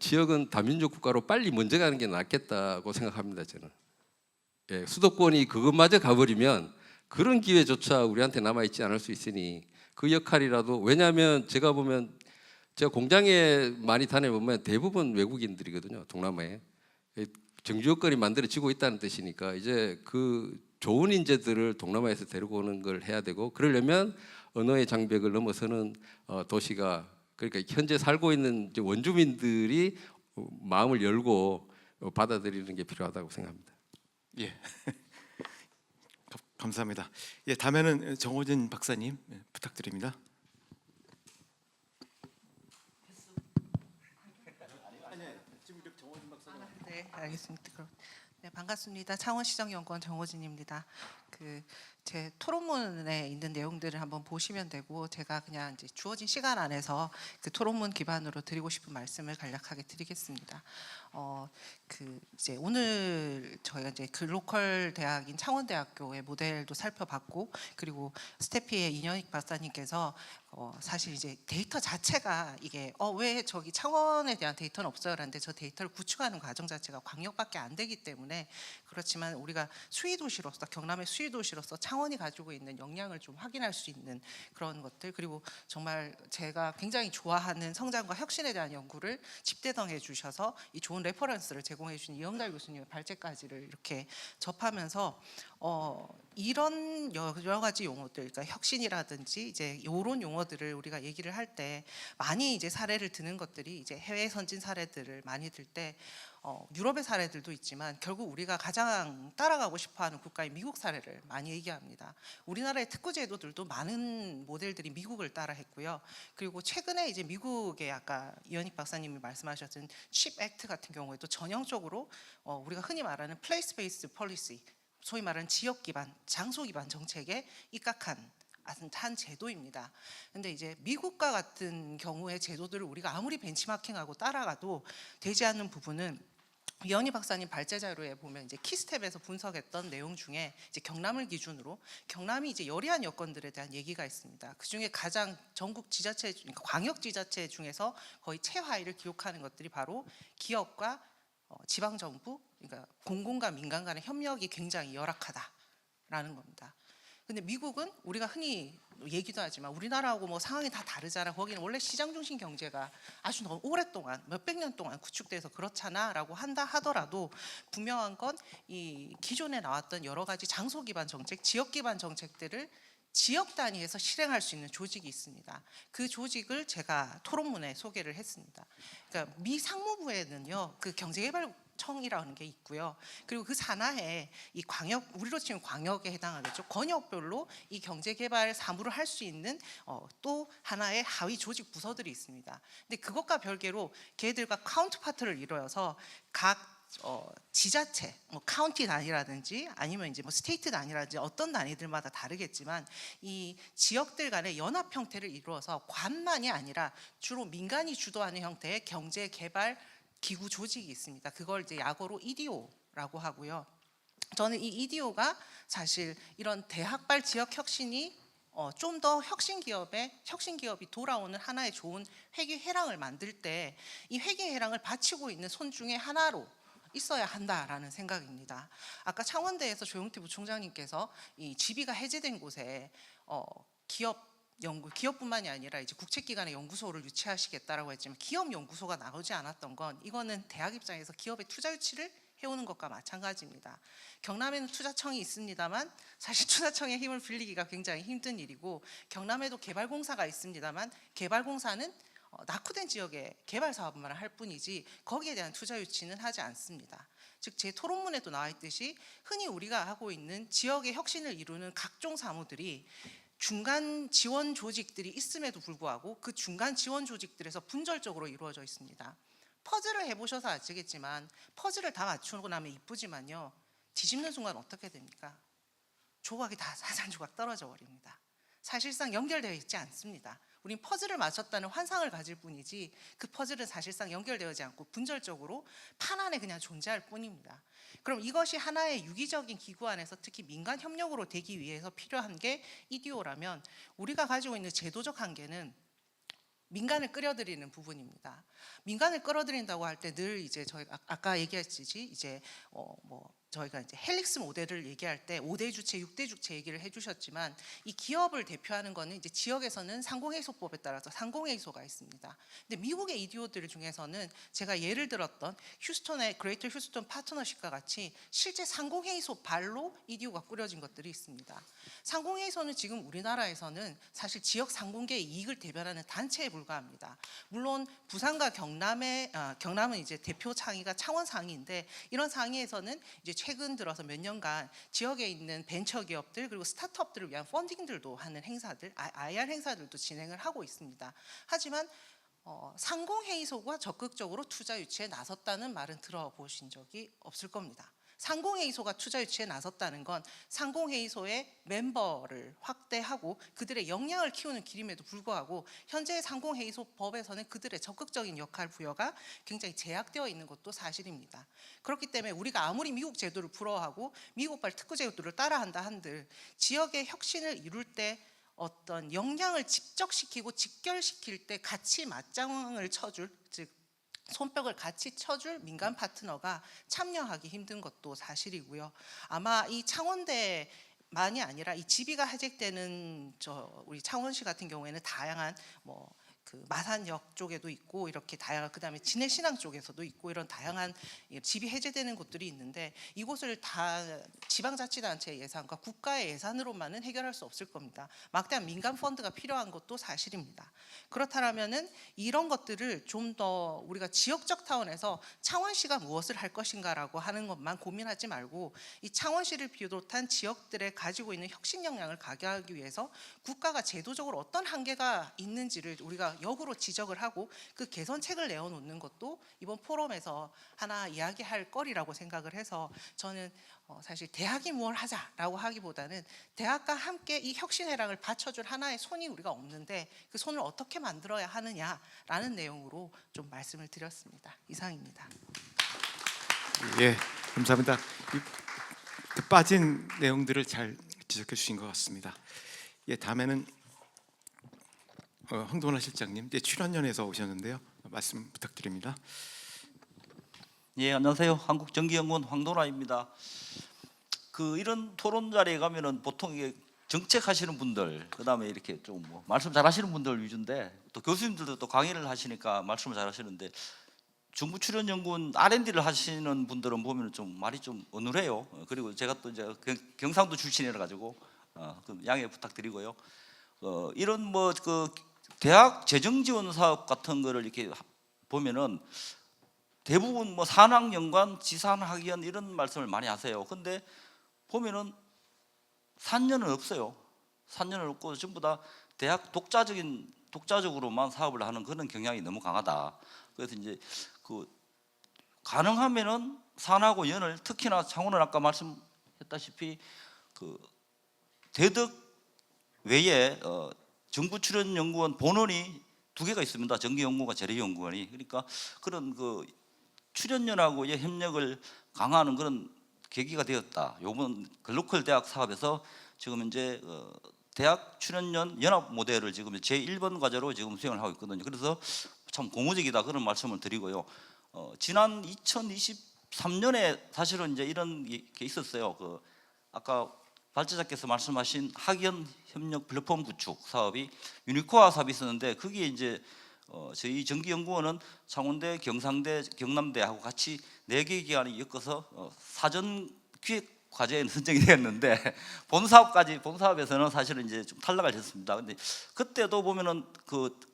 지역은 다민족 국가로 빨리 먼저 가는 게 낫겠다고 생각합니다. 저는. 수도권이 그것마저 가버리면 그런 기회조차 우리한테 남아 있지 않을 수 있으니 그 역할이라도 왜냐하면 제가 공장에 많이 다녀보면 대부분 외국인들이거든요. 동남아에 정주 여건이 만들어지고 있다는 뜻이니까 이제 그 좋은 인재들을 동남아에서 데리고 오는 걸 해야 되고 그러려면 언어의 장벽을 넘어서는 도시가 그러니까 현재 살고 있는 이제 원주민들이 마음을 열고 받아들이는 게 필요하다고 생각합니다. 예. 감사합니다. 예, 다음에는 정호진 박사님 부탁드립니다. 네, 알겠습니다. 그럼 네, 반갑습니다. 창원시정연구원 정호진입니다. 제 토론문에 있는 내용들을 한번 보시면 되고 제가 그냥 이제 주어진 시간 안에서 그 토론문 기반으로 드리고 싶은 말씀을 간략하게 드리겠습니다. 그 이제 오늘 저희가 이제 글로컬 대학인 창원대학교의 모델도 살펴봤고, 그리고 스태피의 이현익 박사님께서 사실 이제 데이터 자체가 이게 왜 저기 창원에 대한 데이터는 없어요라는데, 저 데이터를 구축하는 과정 자체가 광역밖에 안 되기 때문에, 그렇지만 우리가 수위 도시로서, 경남의 수위 도시로서 창원이 가지고 있는 역량을 좀 확인할 수 있는 그런 것들, 그리고 정말 제가 굉장히 좋아하는 성장과 혁신에 대한 연구를 집대성해 주셔서 이 좋은 레퍼런스를 제공해 주신 이영달 교수님의 발제까지를 이렇게 접하면서 이런 여러 가지 용어들, 그러니까 혁신이라든지 이제 이런 용어들을 우리가 얘기를 할 때 많이 이제 사례를 드는 것들이 이제 해외 선진 사례들을 많이 들 때 유럽의 사례들도 있지만 결국 우리가 가장 따라가고 싶어하는 국가인 미국 사례를 많이 얘기합니다. 우리나라의 특구 제도들도 많은 모델들이 미국을 따라했고요. 그리고 최근에 이제 미국의 아까 이현익 박사님이 말씀하셨던 칩 액트 같은 경우에도 전형적으로 우리가 흔히 말하는 플레이스 베이스 폴리시, 소위 말하는 지역 기반, 장소 기반 정책에 입각한 한 제도입니다. 근데 이제 미국과 같은 경우의 제도들을 우리가 아무리 벤치마킹하고 따라가도 되지 않는 부분은 이현희 박사님 발제 자료에 보면 이제 키스텝에서 분석했던 내용 중에 이제 경남을 기준으로 경남이 이제 열이한 여건들에 대한 얘기가 있습니다. 그 중에 가장 전국 지자체, 그러니까 광역 지자체 중에서 거의 최하위를 기록하는 것들이 바로 기업과 지방 정부, 그러니까 공공과 민간 간의 협력이 굉장히 열악하다라는 겁니다. 근데 미국은 우리가 흔히 얘기도 하지만 우리나라하고 뭐 상황이 다 다르잖아. 거기는 원래 시장 중심 경제가 아주 너무 오랫동안 몇백 년 동안 구축돼서 그렇잖아라고 한다 하더라도 분명한 건 이 기존에 나왔던 여러 가지 장소 기반 정책, 지역 기반 정책들을 지역 단위에서 실행할 수 있는 조직이 있습니다. 그 조직을 제가 토론문에 소개를 했습니다. 그러니까 미 상무부에는요, 그 경제개발청이라는 게 있고요. 그리고 그 산하에 이 광역, 우리로 치면 광역에 해당하겠죠. 권역별로 이 경제개발 사무를 할 수 있는 또 하나의 하위 조직 부서들이 있습니다. 근데 그것과 별개로 걔들과 카운트파트를 이루어서 각 지자체, 뭐 카운티 단위라든지 아니면 이제 뭐 스테이트 단위라든지 어떤 단위들마다 다르겠지만 이 지역들 간의 연합 형태를 이루어서 관만이 아니라 주로 민간이 주도하는 형태의 경제 개발 기구 조직이 있습니다. 그걸 이제 약어로 EDO라고 하고요. 저는 이 EDO가 사실 이런 대학발 지역 혁신이 좀 더 혁신기업이 돌아오는 하나의 좋은 회귀 회랑을 만들 때 이 회귀 회랑을 바치고 있는 손 중에 하나로 있어야 한다라는 생각입니다. 아까 창원대에서 조용태 부총장님께서 이 지비가 해제된 곳에 기업뿐만이 아니라 이제 국책기관의 연구소를 유치하시겠다라고 했지만 기업 연구소가 나오지 않았던 건 이거는 대학 입장에서 기업의 투자 유치를 해오는 것과 마찬가지입니다. 경남에는 투자청이 있습니다만 사실 투자청의 힘을 빌리기가 굉장히 힘든 일이고, 경남에도 개발공사가 있습니다만 개발공사는 낙후된 지역의 개발 사업만 할 뿐이지 거기에 대한 투자 유치는 하지 않습니다. 즉 제 토론문에도 나와 있듯이 흔히 우리가 하고 있는 지역의 혁신을 이루는 각종 사무들이 중간 지원 조직들이 있음에도 불구하고 그 중간 지원 조직들에서 분절적으로 이루어져 있습니다. 퍼즐을 해보셔서 아시겠지만 퍼즐을 다 맞추고 나면 이쁘지만요, 뒤집는 순간 어떻게 됩니까? 조각이 다 산산조각 떨어져 버립니다. 사실상 연결되어 있지 않습니다. 우린 퍼즐을 맞췄다는 환상을 가질 뿐이지 그 퍼즐은 사실상 연결되어지 않고 분절적으로 판 안에 그냥 존재할 뿐입니다. 그럼 이것이 하나의 유기적인 기구 안에서 특히 민간 협력으로 되기 위해서 필요한 게 EDO라면, 우리가 가지고 있는 제도적 한계는 민간을 끌어들이는 부분입니다. 민간을 끌어들인다고 할 때 늘 이제 저희 아까 얘기했듯이 이제 저희가 이제 헬릭스 모델을 얘기할 때 5대 주체, 6대 주체 얘기를 해주셨지만 이 기업을 대표하는 거는 이제 지역에서는 상공회의소법에 따라서 상공회의소가 있습니다. 근데 미국의 EDO들 중에서는 제가 예를 들었던 휴스턴의 그레이터 휴스턴 파트너십과 같이 실제 상공회의소 발로 EDO가 꾸려진 것들이 있습니다. 상공회의소는 지금 우리나라에서는 사실 지역 상공계의 이익을 대변하는 단체에 불과합니다. 물론 부산과 경남은 이제 대표 상위가 창원 상위인데, 이런 상위에서는 이제 최근 들어서 몇 년간 지역에 있는 벤처 기업들 그리고 스타트업들을 위한 펀딩들도 하는 행사들, IR 행사들도 진행을 하고 있습니다. 하지만 상공회의소가 적극적으로 투자 유치에 나섰다는 말은 들어보신 적이 없을 겁니다. 상공회의소가 투자 유치에 나섰다는 건 상공회의소의 멤버를 확대하고 그들의 역량을 키우는 길임에도 불구하고 현재 상공회의소 법에서는 그들의 적극적인 역할 부여가 굉장히 제약되어 있는 것도 사실입니다. 그렇기 때문에 우리가 아무리 미국 제도를 부러워하고 미국발 특구 제도를 따라한다 한들 지역의 혁신을 이룰 때 어떤 역량을 집적시키고 직결시킬 때 같이 맞장을 쳐줄, 즉 손뼉을 같이 쳐줄 민간 파트너가 참여하기 힘든 것도 사실이고요. 아마 이 창원대만이 아니라 이 지비가 해직되는 우리 창원시 같은 경우에는 다양한 그 마산역 쪽에도 있고 이렇게 다양한, 그다음에 진해신항 쪽에서도 있고 이런 다양한 집이 해제되는 곳들이 있는데 이곳을 다 지방자치단체의 예산과 국가의 예산으로만은 해결할 수 없을 겁니다. 막대한 민간 펀드가 필요한 것도 사실입니다. 그렇다면은 이런 것들을 좀 더 우리가 지역적 차원에서 창원시가 무엇을 할 것인가라고 하는 것만 고민하지 말고 이 창원시를 비롯한 지역들에 가지고 있는 혁신 역량을 가게하기 위해서 국가가 제도적으로 어떤 한계가 있는지를 우리가 역으로 지적을 하고 그 개선책을 내어놓는 것도 이번 포럼에서 하나 이야기할 거리라고 생각을 해서 저는 사실 대학이 뭘 하자라고 하기보다는 대학과 함께 이 혁신회랑을 받쳐줄 하나의 손이 우리가 없는데 그 손을 어떻게 만들어야 하느냐라는 내용으로 좀 말씀을 드렸습니다. 이상입니다. 예, 감사합니다. 그 빠진 내용들을 잘 지적해 주신 것 같습니다. 예, 다음에는 황도나 실장님, 출연연에서 오셨는데요. 말씀 부탁드립니다. 예, 안녕하세요. 한국정기연구원 황도라입니다. 이런 토론 자리에 가면은 보통 이게 정책하시는 분들, 그다음에 이렇게 좀 말씀 잘하시는 분들 위주인데 또 교수님들도 또 강의를 하시니까 말씀을 잘하시는데 정부출연연구원 R&D를 하시는 분들은 보면 좀 말이 좀 어눌해요. 그리고 제가 또 이제 경상도 출신이라 가지고 좀 양해 부탁드리고요. 이런 대학 재정 지원 사업 같은 거를 이렇게 보면은 대부분 산학연관, 지산학연 이런 말씀을 많이 하세요. 근데 보면은 산연은 없어요. 산연은 없고 전부 다 대학 독자적으로만 사업을 하는 그런 경향이 너무 강하다. 그래서 이제 가능하면은 산하고 연을, 특히나 창원은 아까 말씀했다시피 대덕 외에 정부 출연 연구원 본원이 2개가 있습니다. 정기연구원과 재래연구원이. 그러니까 그런 출연연하고의 협력을 강화하는 그런 계기가 되었다. 요번 글로컬 대학 사업에서 지금 현재 대학 출연연 연합 모델을 지금 제1번 과제로 지금 수행을 하고 있거든요. 그래서 참 고무적이다 그런 말씀을 드리고요. 지난 2023년에 사실은 이제 이런 게 있었어요. 아까 발제자께서 말씀하신 학연 협력 플랫폼 구축 사업이 유니코아 사업이 있었는데 거기에 이제 저희 정기연구원은 창원대, 경상대, 경남대하고 같이 4개 기관이 엮어서 사전 기획 과제에는 선정이 되었는데 본 사업에서는 사실은 이제 좀 탈락을 했습니다. 근데 그때도 보면은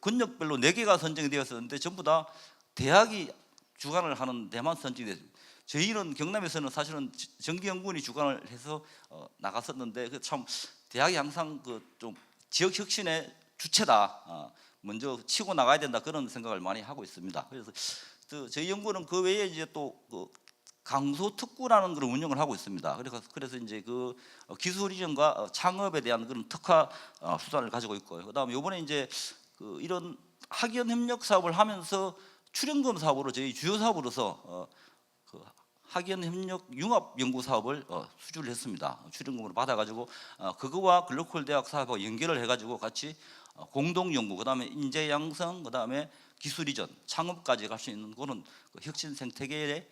권역별로 4개가 선정이 되었었는데 전부 다 대학이 주관을 하는 데만 선정이 됐습니다. 저희는 경남에서는 사실은 정기연구원이 주관을 해서 나갔었는데 참 대학이 항상 좀 지역 혁신의 주체다. 먼저 치고 나가야 된다 그런 생각을 많이 하고 있습니다. 그래서 저희 연구는 그 외에 이제 또 강소 특구라는 그런 운영을 하고 있습니다. 그래서 이제 기술 이전과 창업에 대한 그런 특화 수단을 가지고 있고요. 그다음에 이번에 이제 이런 학연 협력 사업을 하면서 출연금 사업으로 저희 주요 사업으로서 학연 협력 융합 연구 사업을 수주를 했습니다. 출연금으로 받아가지고 그거와 글로컬 대학 사업하고 연결을 해가지고 같이 공동 연구, 그다음에 인재 양성, 그다음에 기술 이전, 창업까지 갈 수 있는 그런 혁신 생태계를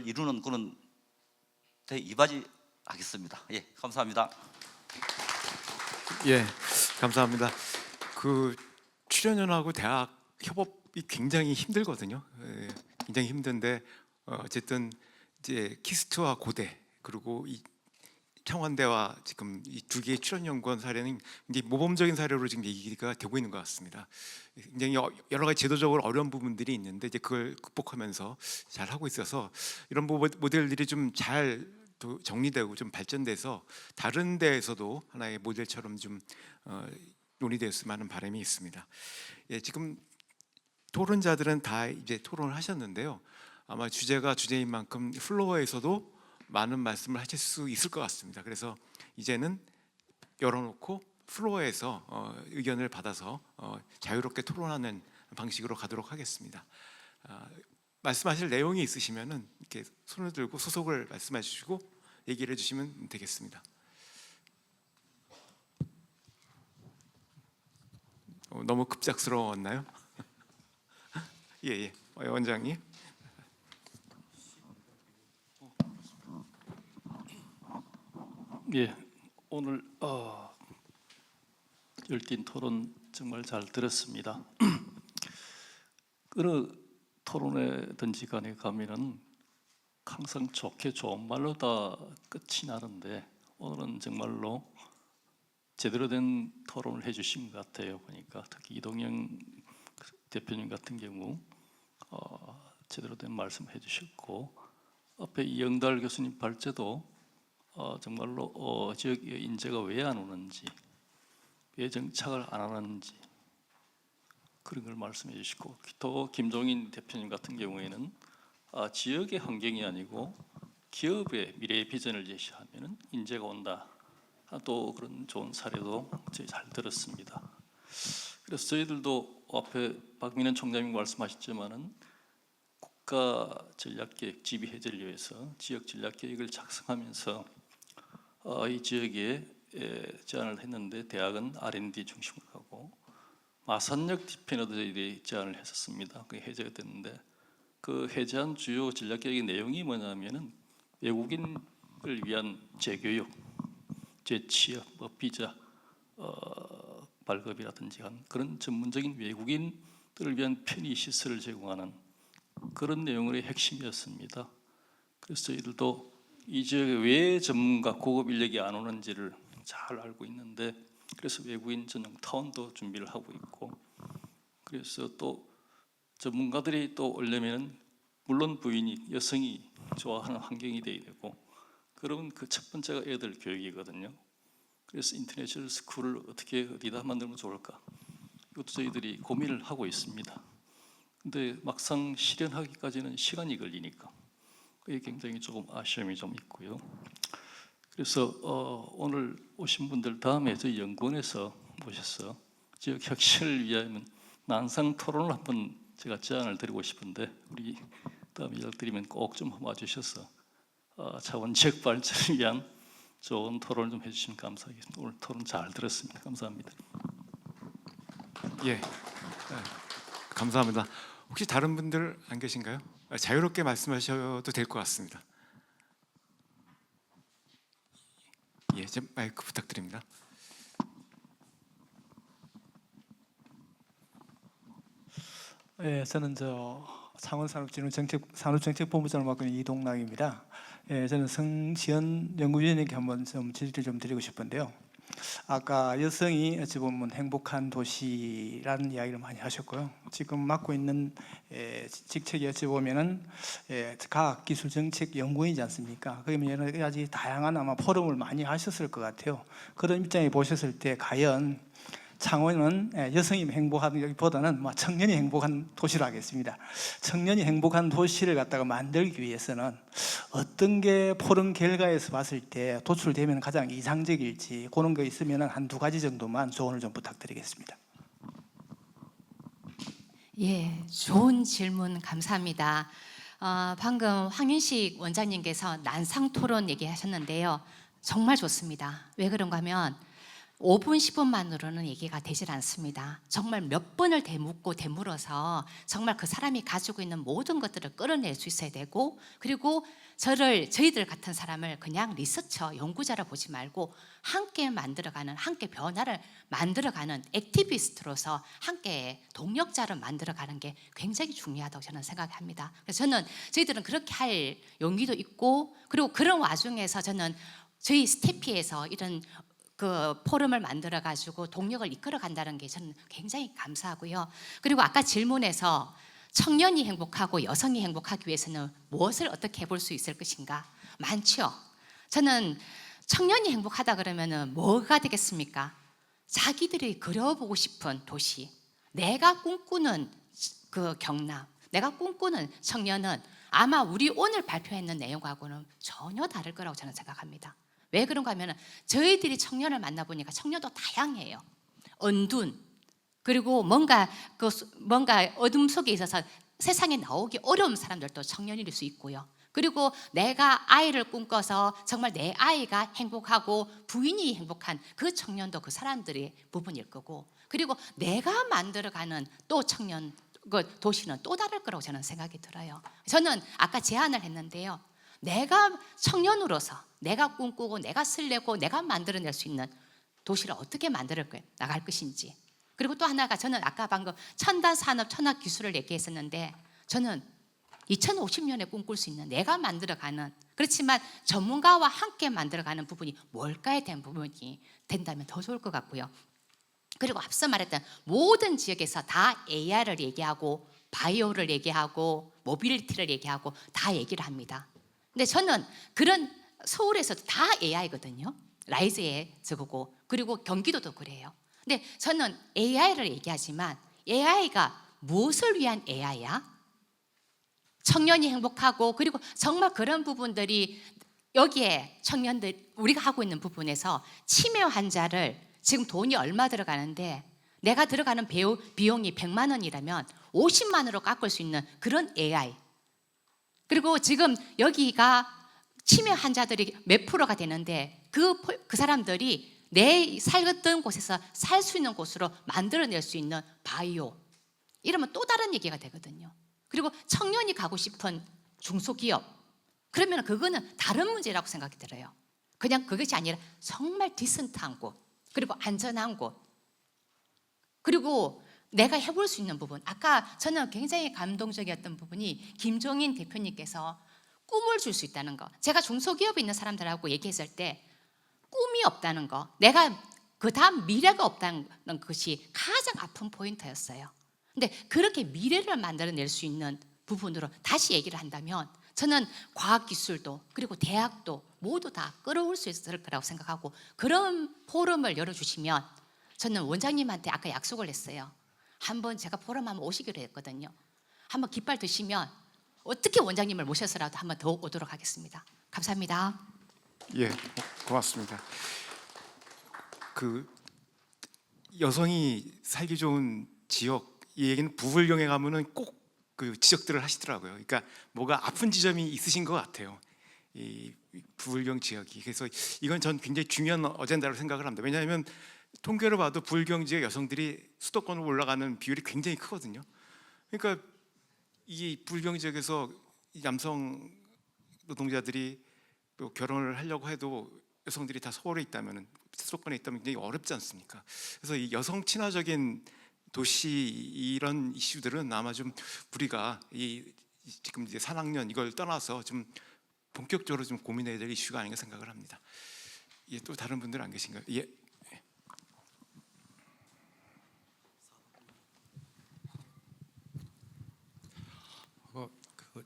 이루는 그런 이바지하겠습니다. 예, 감사합니다. 예, 감사합니다. 출연연하고 대학 협업이 굉장히 힘들거든요. 굉장히 힘든데 어쨌든 이제 키스트와 고대 그리고 이 창원대와 지금 이 2개의 출연연구원 사례는 이제 모범적인 사례로 지금 얘기가 되고 있는 것 같습니다. 굉장히 여러 가지 제도적으로 어려운 부분들이 있는데 이제 그걸 극복하면서 잘 하고 있어서 이런 모델들이 좀 잘 정리되고 좀 발전돼서 다른 데에서도 하나의 모델처럼 좀 논의되었으면 하는 바람이 있습니다. 예, 지금 토론자들은 다 이제 토론을 하셨는데요. 아마 주제가 주제인 만큼 플로어에서도 많은 말씀을 하실 수 있을 것 같습니다. 그래서 이제는 열어놓고 플로어에서 의견을 받아서 자유롭게 토론하는 방식으로 가도록 하겠습니다. 말씀하실 내용이 있으시면은 이렇게 손을 들고 소속을 말씀해 주시고 얘기를 해주시면 되겠습니다. 너무 급작스러웠나요? 예, 원장님. 예, 오늘 열띤 토론 정말 잘 들었습니다. 어느 토론회든지 간에 가면은 항상 좋게 좋은 말로 다 끝이 나는데 오늘은 정말로 제대로 된 토론을 해주신 것 같아요. 보니까 특히 이동영 대표님 같은 경우 제대로 된 말씀 해주셨고, 앞에 이영달 교수님 발제도 정말로 지역 인재가 왜 안 오는지, 왜 정착을 안 하는지 그런 걸 말씀해 주시고, 또 김종인 대표님 같은 경우에는 지역의 환경이 아니고 기업의 미래의 비전을 제시하면은 인재가 온다. 또 그런 좋은 사례도 저희 잘 들었습니다. 그래서 저희들도 앞에 박민현 총장님 말씀하셨지만은 국가 전략계획 지비 해제를 위해서 지역 전략계획을 작성하면서 이 지역에 제안을 했는데 대학은 R&D 중심으로 가고 마산역 디펜어도 저희들이 제안을 했었습니다. 그게 해제가 됐는데 그 해제한 주요 전략계획의 내용이 뭐냐면은 외국인을 위한 재교육, 재취업, 비자 발급이라든지 한 그런 전문적인 외국인들을 위한 편의 시설을 제공하는 그런 내용의 핵심이었습니다. 그래서 저희들도 이 지역에 왜 전문가 고급 인력이 안 오는지를 잘 알고 있는데, 그래서 외국인 전용 타운도 준비를 하고 있고, 그래서 또 전문가들이 또 오려면 물론 부인이 여성이 좋아하는 환경이 돼야 되고, 그러면 그 첫 번째가 애들 교육이거든요. 그래서 인터내셔널 스쿨을 어떻게 어디다 만들면 좋을까, 이것도 저희들이 고민을 하고 있습니다. 근데 막상 실현하기까지는 시간이 걸리니까 그게 굉장히 조금 아쉬움이 좀 있고요. 그래서 오늘 오신 분들 다음에 저희 연구원에서 모셔서 지역 혁신을 위하면 난상 토론을 한번 제가 제안을 드리고 싶은데, 우리 다음에 연락드리면 꼭 좀 와주셔서 차원 지역 발전을 위한 좋은 토론을 좀 해주시면 감사하겠습니다. 오늘 토론 잘 들었습니다. 감사합니다. 예, 감사합니다. 혹시 다른 분들 안 계신가요? 자유롭게 말씀하셔도 될 것 같습니다. 예, 좀 마이크 부탁드립니다. 예, 저는 창원 산업정책본부장을 맡고 있는 이동락입니다. 예, 저는 성시현 연구위원님께 한번 좀 질의를 좀 드리고 싶은데요. 아까 여성이 어찌 보면 행복한 도시라는 이야기를 많이 하셨고요. 지금 맡고 있는 직책이 어찌 보면은 과학기술정책연구원이지 않습니까? 그러면 여러 가지 다양한 아마 포럼을 많이 하셨을 것 같아요. 그런 입장에 보셨을 때 과연 창원은 여성이 행복하기보다는 청년이 행복한 도시로 하겠습니다. 청년이 행복한 도시를 갖다가 만들기 위해서는 어떤 게 포럼 결과에서 봤을 때 도출되면 가장 이상적일지 그런 거 있으면 한두 가지 정도만 조언을 좀 부탁드리겠습니다. 예, 좋은 질문 감사합니다. 방금 황윤식 원장님께서 난상 토론 얘기하셨는데요. 정말 좋습니다. 왜 그런가 하면 5분, 10분만으로는 얘기가 되질 않습니다. 정말 몇 번을 되묻고 되물어서 정말 그 사람이 가지고 있는 모든 것들을 끌어낼 수 있어야 되고, 그리고 저희들 같은 사람을 그냥 리서처, 연구자로 보지 말고 함께 만들어가는, 함께 변화를 만들어가는 액티비스트로서 함께 동력자를 만들어가는 게 굉장히 중요하다고 저는 생각합니다. 그래서 저는 저희들은 그렇게 할 용기도 있고, 그리고 그런 와중에서 저는 저희 스태피에서 이런 그 포럼을 만들어 가지고 동력을 이끌어 간다는 게 저는 굉장히 감사하고요. 그리고 아까 질문에서 청년이 행복하고 여성이 행복하기 위해서는 무엇을 어떻게 해볼 수 있을 것인가? 많죠. 저는 청년이 행복하다 그러면은 뭐가 되겠습니까? 자기들이 그려보고 싶은 도시, 내가 꿈꾸는 그 경남, 내가 꿈꾸는 청년은 아마 우리 오늘 발표했는 내용하고는 전혀 다를 거라고 저는 생각합니다. 왜 그런가 하면 저희들이 청년을 만나보니까 청년도 다양해요. 언둔, 그리고 뭔가 어둠 속에 있어서 세상에 나오기 어려운 사람들도 청년일 수 있고요. 그리고 내가 아이를 꿈꿔서 정말 내 아이가 행복하고 부인이 행복한 그 청년도 그 사람들의 부분일 거고, 그리고 내가 만들어가는 또 청년 그 도시는 또 다를 거라고 저는 생각이 들어요. 저는 아까 제안을 했는데요. 내가 청년으로서 내가 꿈꾸고 내가 설레고 내가 만들어낼 수 있는 도시를 어떻게 만들어 나갈 것인지, 그리고 또 하나가 저는 아까 방금 첨단 산업 천학 기술을 얘기했었는데, 저는 2050년에 꿈꿀 수 있는 내가 만들어가는, 그렇지만 전문가와 함께 만들어가는 부분이 뭘까에 대한 부분이 된다면 더 좋을 것 같고요. 그리고 앞서 말했던 모든 지역에서 다 AR을 얘기하고 바이오를 얘기하고 모빌리티를 얘기하고 다 얘기를 합니다. 근데 저는 그런 서울에서도 다 AI거든요. 라이즈의 저거고, 그리고 경기도도 그래요. 근데 저는 AI를 얘기하지만 AI가 무엇을 위한 AI야? 청년이 행복하고, 그리고 정말 그런 부분들이 여기에 청년들 우리가 하고 있는 부분에서 치매 환자를 지금 돈이 얼마 들어가는데 내가 들어가는 비용이 100만 원이라면 50만 원으로 깎을 수 있는 그런 AI, 그리고 지금 여기가 치매 환자들이 몇 프로가 되는데 그 사람들이 내 살던 곳에서 살 수 있는 곳으로 만들어낼 수 있는 바이오, 이러면 또 다른 얘기가 되거든요. 그리고 청년이 가고 싶은 중소기업, 그러면 그거는 다른 문제라고 생각이 들어요. 그냥 그것이 아니라 정말 디센트한 곳, 그리고 안전한 곳, 그리고 내가 해볼 수 있는 부분. 아까 저는 굉장히 감동적이었던 부분이 김종인 대표님께서 꿈을 줄 수 있다는 거. 제가 중소기업에 있는 사람들하고 얘기했을 때 꿈이 없다는 거, 내가 그 다음 미래가 없다는 것이 가장 아픈 포인트였어요. 근데 그렇게 미래를 만들어낼 수 있는 부분으로 다시 얘기를 한다면 저는 과학기술도 그리고 대학도 모두 다 끌어올 수 있을 거라고 생각하고, 그런 포럼을 열어주시면 저는 원장님한테 아까 약속을 했어요. 한번 제가 포럼 한번 오시기로 했거든요. 한번 깃발 드시면 어떻게 원장님을 모셔서라도 한번 더 오도록 하겠습니다. 감사합니다. 예, 고맙습니다. 그 여성이 살기 좋은 지역, 이 얘기는 부울경에 가면은 꼭 그 지적들을 하시더라고요. 그러니까 뭐가 아픈 지점이 있으신 것 같아요. 이 부울경 지역이. 그래서 이건 전 굉장히 중요한 어젠다로 생각을 합니다. 왜냐하면 통계로 봐도 부울경 지역 여성들이 수도권으로 올라가는 비율이 굉장히 크거든요. 그러니까 이 부울경 지역에서 이 남성 노동자들이 또 결혼을 하려고 해도 여성들이 다 서울에 있다면, 수도권에 있다면 굉장히 어렵지 않습니까? 그래서 이 여성 친화적인 도시, 이런 이슈들은 아마 좀 우리가 지금 이제 산학년 이걸 떠나서 좀 본격적으로 좀 고민해야 될 이슈가 아닌가 생각을 합니다. 예, 또 다른 분들 안 계신가요? 예.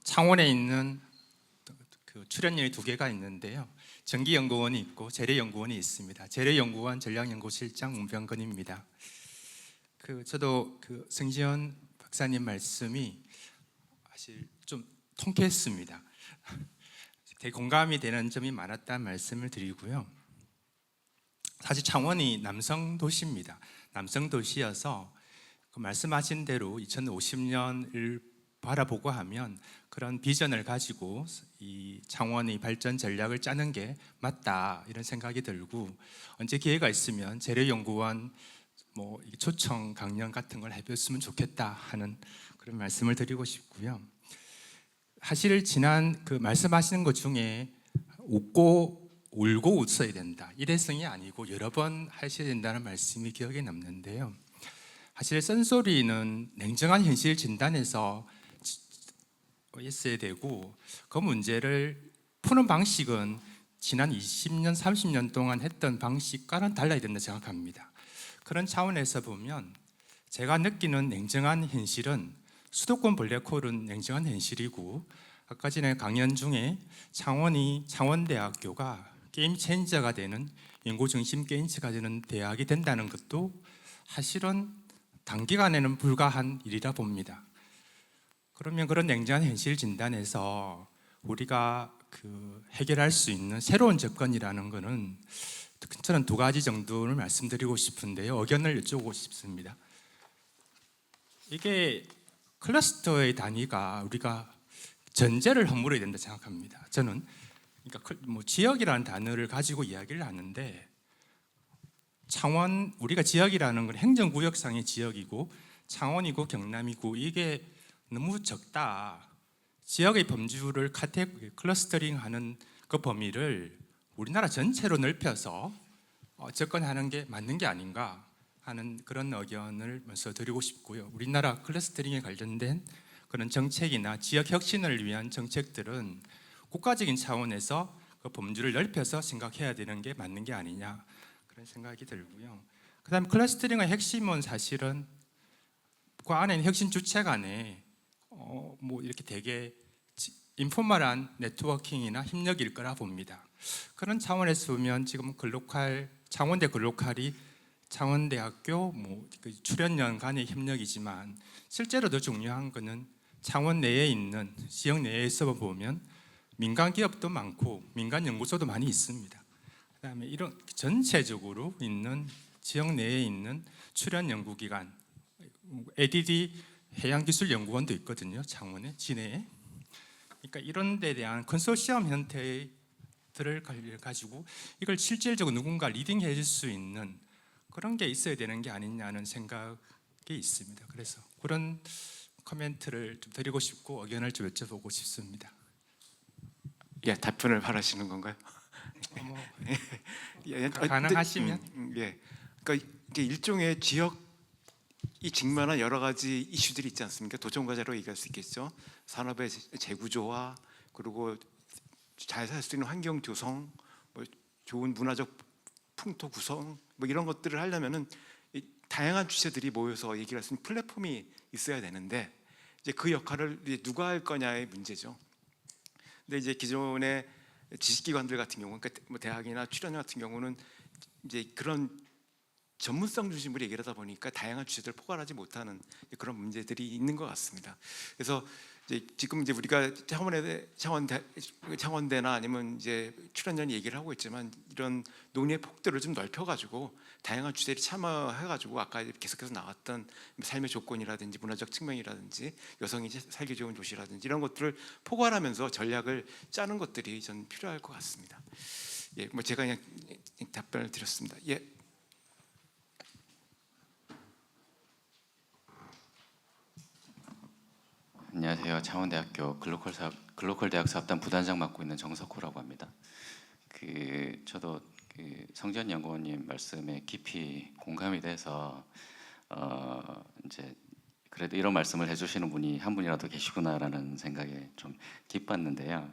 창원에 있는 그 출연연이 2개가 있는데요. 정기연구원이 있고 재래연구원이 있습니다. 재래연구원 전략연구실장 문병건입니다. 저도 성지연 박사님 말씀이 사실 좀 통쾌했습니다. 되게 공감이 되는 점이 많았다는 말씀을 드리고요. 사실 창원이 남성 도시입니다. 남성 도시여서 말씀하신 대로 2050년을 바라보고 하면 그런 비전을 가지고 이 창원의 발전 전략을 짜는 게 맞다, 이런 생각이 들고, 언제 기회가 있으면 재래연구원 초청 강연 같은 걸 해봤으면 좋겠다 하는 그런 말씀을 드리고 싶고요. 사실 지난 말씀하시는 것 중에 웃고 울고 웃어야 된다, 일회성이 아니고 여러 번 하셔야 된다는 말씀이 기억에 남는데요. 사실 쓴소리는 냉정한 현실 진단에서 있어야 되고, 그 문제를 푸는 방식은 지난 20년, 30년 동안 했던 방식과는 달라야 된다 생각합니다. 그런 차원에서 보면 제가 느끼는 냉정한 현실은 수도권 블랙홀은 냉정한 현실이고, 아까 전에 강연 중에 창원대학교가 게임 체인저가 되는 연구 중심 게임체가 되는 대학이 된다는 것도 사실은 단기간에는 불가한 일이라 봅니다. 그러면 그런 냉정한 현실 진단에서 우리가 해결할 수 있는 새로운 접근이라는 것은 저는 두 가지 정도를 말씀드리고 싶은데요. 의견을 여쭤보고 싶습니다. 이게 클러스터의 단위가 우리가 전제를 허물어야 된다 생각합니다. 저는 그러니까 지역이라는 단어를 가지고 이야기를 하는데 창원 우리가 지역이라는 건 행정구역상의 지역이고 창원이고 경남이고 이게 너무 적다. 지역의 범주를 클러스터링하는 그 범위를 우리나라 전체로 넓혀서 접근하는 게 맞는 게 아닌가 하는 그런 의견을 먼저 드리고 싶고요. 우리나라 클러스터링에 관련된 그런 정책이나 지역 혁신을 위한 정책들은 국가적인 차원에서 그 범주를 넓혀서 생각해야 되는 게 맞는 게 아니냐 그런 생각이 들고요. 그다음에 클러스터링의 핵심은 사실은 그 안에 혁신 주체 간에 이렇게 되게 인포멀한 네트워킹이나 협력일 거라 봅니다. 그런 차원에서 보면 지금 창원대 글로컬이 창원대학교 출연연 간의 협력이지만 실제로 더 중요한 것은 창원 내에 있는 지역 내에서 보면 민간 기업도 많고 민간 연구소도 많이 있습니다. 그다음에 이런 전체적으로 있는 지역 내에 있는 출연 연구기관, ADD 해양기술연구원도 있거든요. 창원에 진해에. 그러니까 이런 데 대한 컨소시엄 형태들을 가지고 이걸 실질적으로 누군가 리딩해 줄 수 있는 그런 게 있어야 되는 게 아니냐는 생각이 있습니다. 그래서 그런 코멘트를 좀 드리고 싶고 의견을 좀 여쭤보고 싶습니다. 예, 답변을 바라시는 건가요? 가능하시면. 예, 그러니까 이게 일종의 지역이 직면한 여러 가지 이슈들이 있지 않습니까? 도전과제로 얘기할 수 있겠죠. 산업의 재구조화, 그리고 잘 살 수 있는 환경 조성, 좋은 문화적 풍토 구성, 이런 것들을 하려면은 다양한 주체들이 모여서 얘기를 할 수 있는 플랫폼이 있어야 되는데 이제 그 역할을 이제 누가 할 거냐의 문제죠. 근데 이제 기존의 지식기관들 같은 경우, 그러니까 대학이나 출연료 같은 경우는 이제 그런 전문성 중심으로 얘기를 하다 보니까 다양한 주제들을 포괄하지 못하는 그런 문제들이 있는 것 같습니다. 그래서 지금 이제 우리가 창원대나 아니면 이제 출연연이 얘기를 하고 있지만 이런 논의의 폭들을 좀 넓혀가지고 다양한 주제를 참여해가지고 아까 계속해서 나왔던 삶의 조건이라든지 문화적 측면이라든지 여성이 살기 좋은 도시라든지 이런 것들을 포괄하면서 전략을 짜는 것들이 전 필요할 것 같습니다. 예, 제가 그냥 답변을 드렸습니다. 예. 안녕하세요. 창원대학교 글로컬 대학 사업단 부단장 맡고 있는 정석호라고 합니다. 저도 성전 연구원님 말씀에 깊이 공감이 돼서 이제 그래도 이런 말씀을 해주시는 분이 한 분이라도 계시구나라는 생각에 좀 기뻤는데요.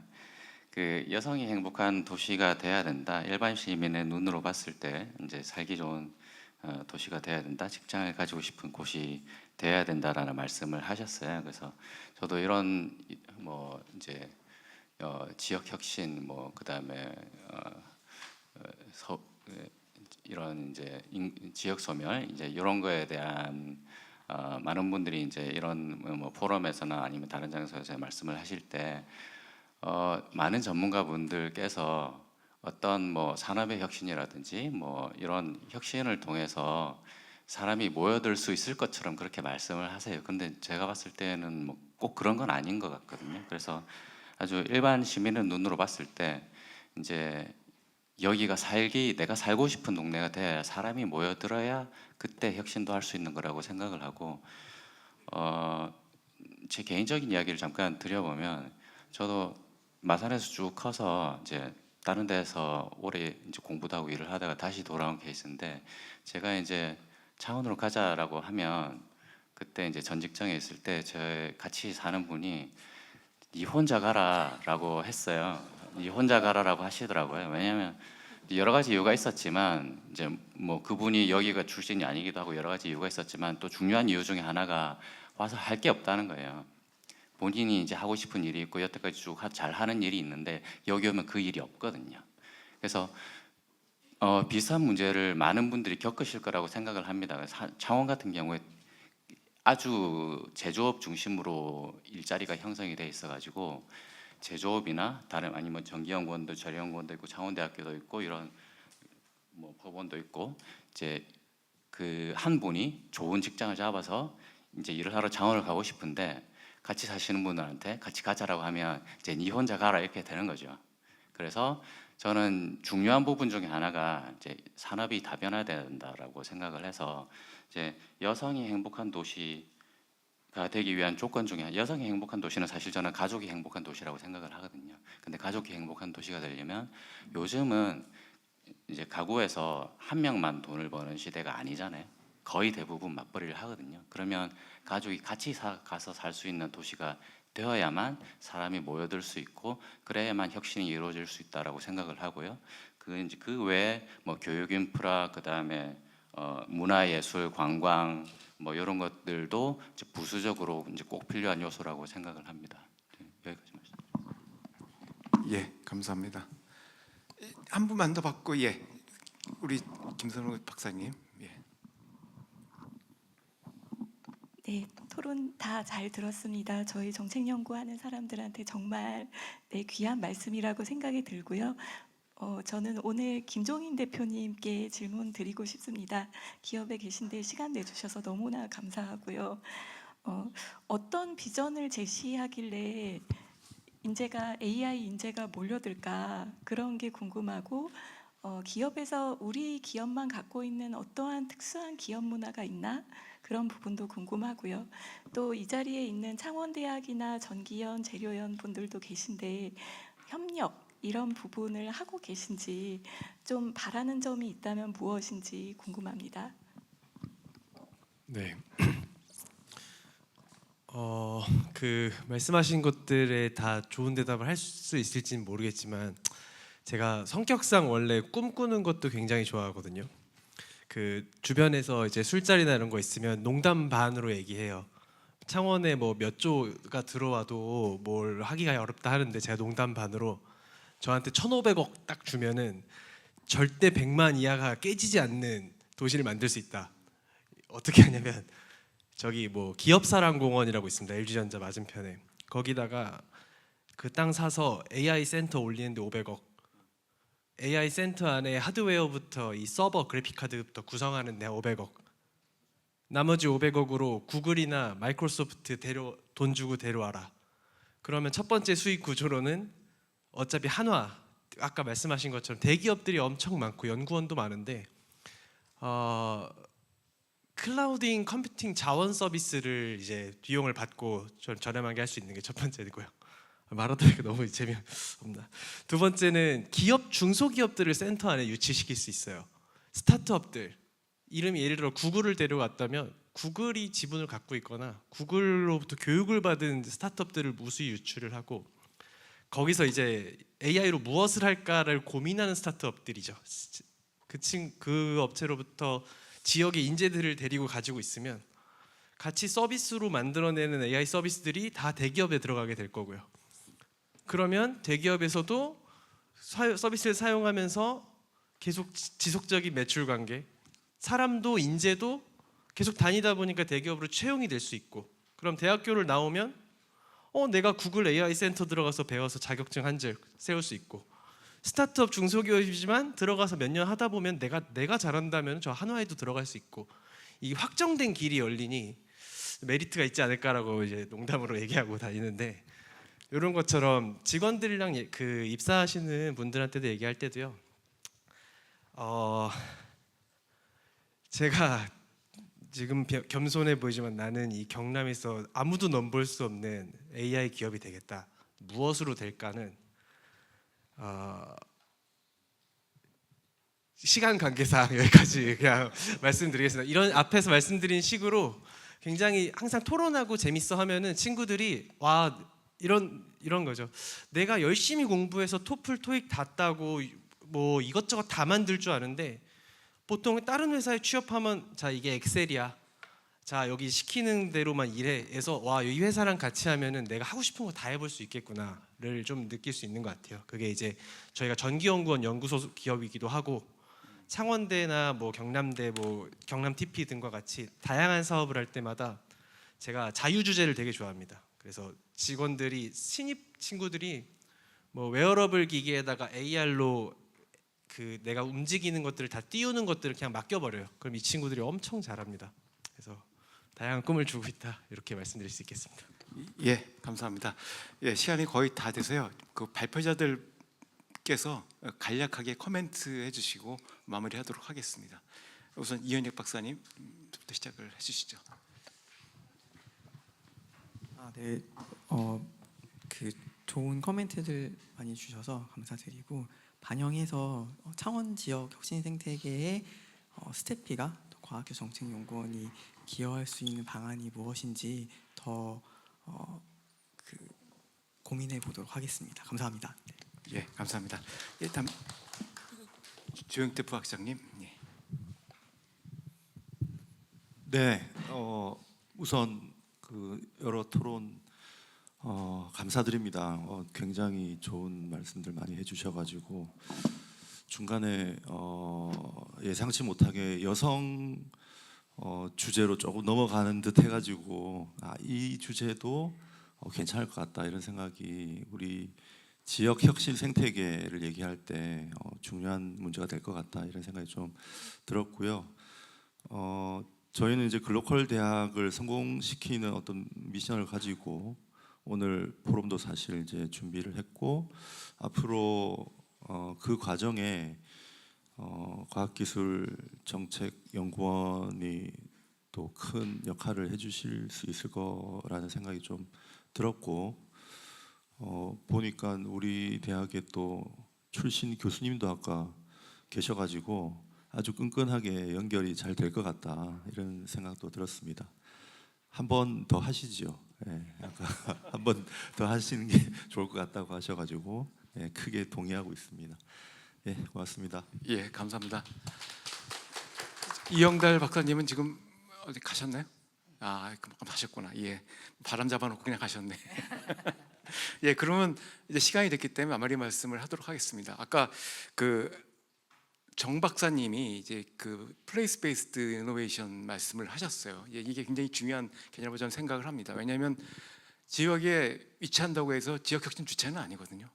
여성이 행복한 도시가 돼야 된다. 일반 시민의 눈으로 봤을 때 이제 살기 좋은 도시가 돼야 된다. 직장을 가지고 싶은 곳이 돼야 된다라는 말씀을 하셨어요. 그래서 저도 이런 이제 지역 혁신 그다음에 이런 이제 지역 소멸 이제 이런 거에 대한 많은 분들이 이제 이런 포럼에서나 아니면 다른 장소에서 말씀을 하실 때 많은 전문가분들께서 어떤 산업의 혁신이라든지 이런 혁신을 통해서 사람이 모여들 수 있을 것처럼 그렇게 말씀을 하세요. 근데 제가 봤을 때는 꼭 그런 건 아닌 것 같거든요. 그래서 아주 일반 시민의 눈으로 봤을 때 이제 여기가 내가 살고 싶은 동네가 돼야 사람이 모여들어야 그때 혁신도 할 수 있는 거라고 생각을 하고 제 개인적인 이야기를 잠깐 드려보면 저도 마산에서 쭉 커서 이제 다른 데서 오래 이제 공부도 하고 일을 하다가 다시 돌아온 케이스인데 제가 이제 창원으로 가자라고 하면 그때 이제 전 직장에 있을 때 저 같이 사는 분이 니 혼자 가라라고 했어요. 니 혼자 가라라고 하시더라고요. 왜냐하면 여러 가지 이유가 있었지만 이제 그분이 여기가 출신이 아니기도 하고 여러 가지 이유가 있었지만 또 중요한 이유 중에 하나가 와서 할 게 없다는 거예요. 본인이 이제 하고 싶은 일이 있고 여태까지 쭉 잘 하는 일이 있는데 여기 오면 그 일이 없거든요. 그래서 비슷한 문제를 많은 분들이 겪으실 거라고 생각을 합니다. 창원 같은 경우에 아주 제조업 중심으로 일자리가 형성이 돼 있어가지고 제조업이나 다른 아니면 전기연구원도 재래연구원도 있고 창원대학교도 있고 이런 뭐 법원도 있고 이제 그 한 분이 좋은 직장을 잡아서 이제 일을 하러 창원을 가고 싶은데 같이 사시는 분들한테 같이 가자라고 하면 이제 니 혼자 가라 이렇게 되는 거죠. 그래서 저는 중요한 부분 중에 하나가 이제 산업이 다변화돼야 된다라고 생각을 해서 이제 여성이 행복한 도시가 되기 위한 조건 중에 여성이 행복한 도시는 사실 저는 가족이 행복한 도시라고 생각을 하거든요. 근데 가족이 행복한 도시가 되려면 요즘은 이제 가구에서 한 명만 돈을 버는 시대가 아니잖아요. 거의 대부분 맞벌이를 하거든요. 그러면 가족이 같이 가서 살 수 있는 도시가 되어야만 사람이 모여들 수 있고 그래야만 혁신이 이루어질 수 있다라고 생각을 하고요. 그 외에 뭐 교육 인프라 그다음에 문화예술, 관광 뭐 이런 것들도 이제 부수적으로 이제 꼭 필요한 요소라고 생각을 합니다. 여기까지 말씀. 예, 감사합니다. 한 분만 더 받고 예, 우리 김선우 박사님. 예. 네, 토론 다 잘 들었습니다. 저희 정책 연구하는 사람들한테 정말 귀한 말씀이라고 생각이 들고요. 저는 오늘 김종인 대표님께 질문 드리고 싶습니다. 기업에 계신데 시간 내주셔서 너무나 감사하고요. 어떤 비전을 제시하길래 AI 인재가 몰려들까 그런 게 궁금하고 기업에서 우리 기업만 갖고 있는 어떠한 특수한 기업 문화가 있나 그런 부분도 궁금하고요. 또 이 자리에 있는 창원대학이나 전기연, 재료연 분들도 계신데 협력 이런 부분을 하고 계신지 좀 바라는 점이 있다면 무엇인지 궁금합니다. 네. 그 말씀하신 것들에 다 좋은 대답을 할 수 있을지는 모르겠지만 제가 성격상 원래 꿈꾸는 것도 굉장히 좋아하거든요. 그 주변에서 이제 술자리나 이런 거 있으면 농담 반으로 얘기해요. 창원에 뭐 몇 조가 들어와도 뭘 하기가 어렵다 하는데 제가 농담 반으로 저한테 1,500억 딱 주면은 절대 100만 이하가 깨지지 않는 도시를 만들 수 있다. 어떻게 하냐면 저기 뭐 기업사랑공원이라고 있습니다. LG전자 맞은편에. 거기다가 그 땅 사서 AI 센터 올리는데 500억. AI 센터 안에 하드웨어부터 이 서버 그래픽 카드부터 구성하는 데 500억. 나머지 500억으로 구글이나 마이크로소프트 돈 주고 데려와라. 그러면 첫 번째 수익 구조로는 어차피 한화 아까 말씀하신 것처럼 대기업들이 엄청 많고 연구원도 많은데 클라우딩 컴퓨팅 자원 서비스를 이제 비용을 받고 좀 저렴하게 할 수 있는 게 첫 번째고요. 말하다 보니까 너무 재미없나. 두 번째는 기업 중소기업들을 센터 안에 유치시킬 수 있어요. 스타트업들 이름이 예를 들어 구글을 데려갔다면 구글이 지분을 갖고 있거나 구글로부터 교육을 받은 스타트업들을 무수히 유출을 하고 거기서 이제 AI로 무엇을 할까를 고민하는 스타트업들이죠. 그 업체로부터 지역의 인재들을 데리고 가지고 있으면 같이 서비스로 만들어내는 AI 서비스들이 다 대기업에 들어가게 될 거고요. 그러면 대기업에서도 서비스를 사용하면서 계속 지속적인 매출 관계, 사람도 인재도 계속 다니다 보니까 대기업으로 채용이 될 수 있고, 그럼 대학교를 나오면 내가 구글 AI 센터 들어가서 배워서 자격증 한 줄 세울 수 있고, 스타트업 중소기업이지만 들어가서 몇 년 하다 보면 내가 잘한다면 저 한화에도 들어갈 수 있고, 이 확정된 길이 열리니 메리트가 있지 않을까라고 이제 농담으로 얘기하고 다니는데, 이런 것처럼 직원들이랑 그 입사하시는 분들한테도 얘기할 때도요. 제가 지금 겸손해 보이지만 나는 이 경남에서 아무도 넘볼 수 없는 AI 기업이 되겠다. 무엇으로 될까는 시간 관계상 여기까지 그냥 말씀드리겠습니다. 이런 앞에서 말씀드린 식으로 굉장히 항상 토론하고 재밌어 하면은 친구들이 와 이런 거죠. 내가 열심히 공부해서 토플, 토익 다 따고 뭐 이것저것 다 만들 줄 아는데 보통 다른 회사에 취업하면 자 이게 엑셀이야. 자 여기 시키는 대로만 일해. 해서 와 이 회사랑 같이 하면은 내가 하고 싶은 거 다 해볼 수 있겠구나를 좀 느낄 수 있는 것 같아요. 그게 이제 저희가 전기연구원 연구소 기업이기도 하고 창원대나 뭐 경남대, 뭐 경남 TP 등과 같이 다양한 사업을 할 때마다 제가 자유 주제를 되게 좋아합니다. 그래서 직원들이 신입 친구들이 뭐 웨어러블 기기에다가 AR로 그 내가 움직이는 것들을 다 띄우는 것들을 그냥 맡겨버려요. 그럼 이 친구들이 엄청 잘합니다. 그래서 다양한 꿈을 주고 있다 이렇게 말씀드릴 수 있겠습니다. 예, 감사합니다. 예, 시간이 거의 다 돼서요. 그 발표자들께서 간략하게 코멘트 해주시고 마무리하도록 하겠습니다. 우선 이현혁 박사님부터 시작을 해주시죠. 네, 그 좋은 코멘트들 많이 주셔서 감사드리고 반영해서 창원 지역 혁신 생태계에 스태피가 또 과학교 정책연구원이 기여할 수 있는 방안이 무엇인지 더 고민해 보도록 하겠습니다. 감사합니다. 예, 감사합니다. 일단 조영태 부학장님. 예. 네, 우선 그 여러 토론 감사드립니다. 굉장히 좋은 말씀들 많이 해주셔가지고 중간에 예상치 못하게 여성 주제로 조금 넘어가는 듯 해가지고 이 주제도 괜찮을 것 같다 이런 생각이 우리 지역 혁신 생태계를 얘기할 때 중요한 문제가 될 것 같다 이런 생각이 좀 들었고요. 저희는 이제 글로컬 대학을 성공시키는 어떤 미션을 가지고 오늘 포럼도 사실 이제 준비를 했고 앞으로 그 과정에 과학기술정책연구원이 또 큰 역할을 해주실 수 있을 거라는 생각이 좀 들었고 보니까 우리 대학에 또 출신 교수님도 아까 계셔가지고 아주 끈끈하게 연결이 잘 될 것 같다 이런 생각도 들었습니다. 한 번 더 하시죠. 예, 한 번 더 하시는 게 좋을 것 같다고 하셔가지고 크게 동의하고 있습니다. 예, 고맙습니다. 예, 감사합니다. 이영달 박사님은 지금 어디 가셨나요? 그만큼 하셨구나. 예, 바람 잡아놓고 그냥 가셨네. 예, 그러면 이제 시간이 됐기 때문에 마무리 말씀을 하도록 하겠습니다. 아까 정 박사님이 이제 그 플레이스 베이스드 이노베이션 말씀을 하셨어요. 예, 이게 굉장히 중요한 개념이라고 저는 생각을 합니다. 왜냐하면 지역에 위치한다고 해서 지역 혁신 주체는 아니거든요.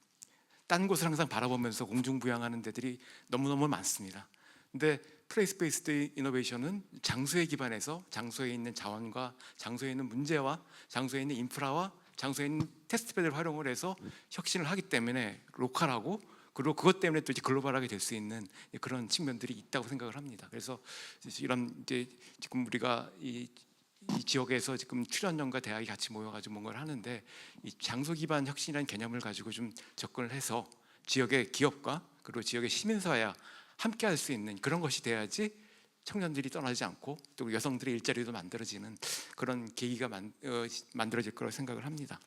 딴 곳을 항상 바라보면서 공중부양하는 데들이 너무너무 많습니다. 근데 플레이스 베이스드 이노베이션은 장소에 기반해서 장소에 있는 자원과 장소에 있는 문제와 장소에 있는 인프라와 장소에 있는 테스트베드를 활용을 해서 혁신을 하기 때문에 로컬하고 그리고 그것 때문에 또 이제 글로벌하게 될 수 있는 그런 측면들이 있다고 생각을 합니다. 그래서 이런 이제 지금 우리가 이 지역에서 지금 출연연과 대학이 같이 모여가지고 뭔가를 하는데 이 장소 기반 혁신이라는 개념을 가지고 좀 접근을 해서 지역의 기업과 그리고 지역의 시민사회와 함께할 수 있는 그런 것이 돼야지 청년들이 떠나지 않고 또 여성들의 일자리도 만들어지는 그런 계기가 만들어질 거라고 생각을 합니다.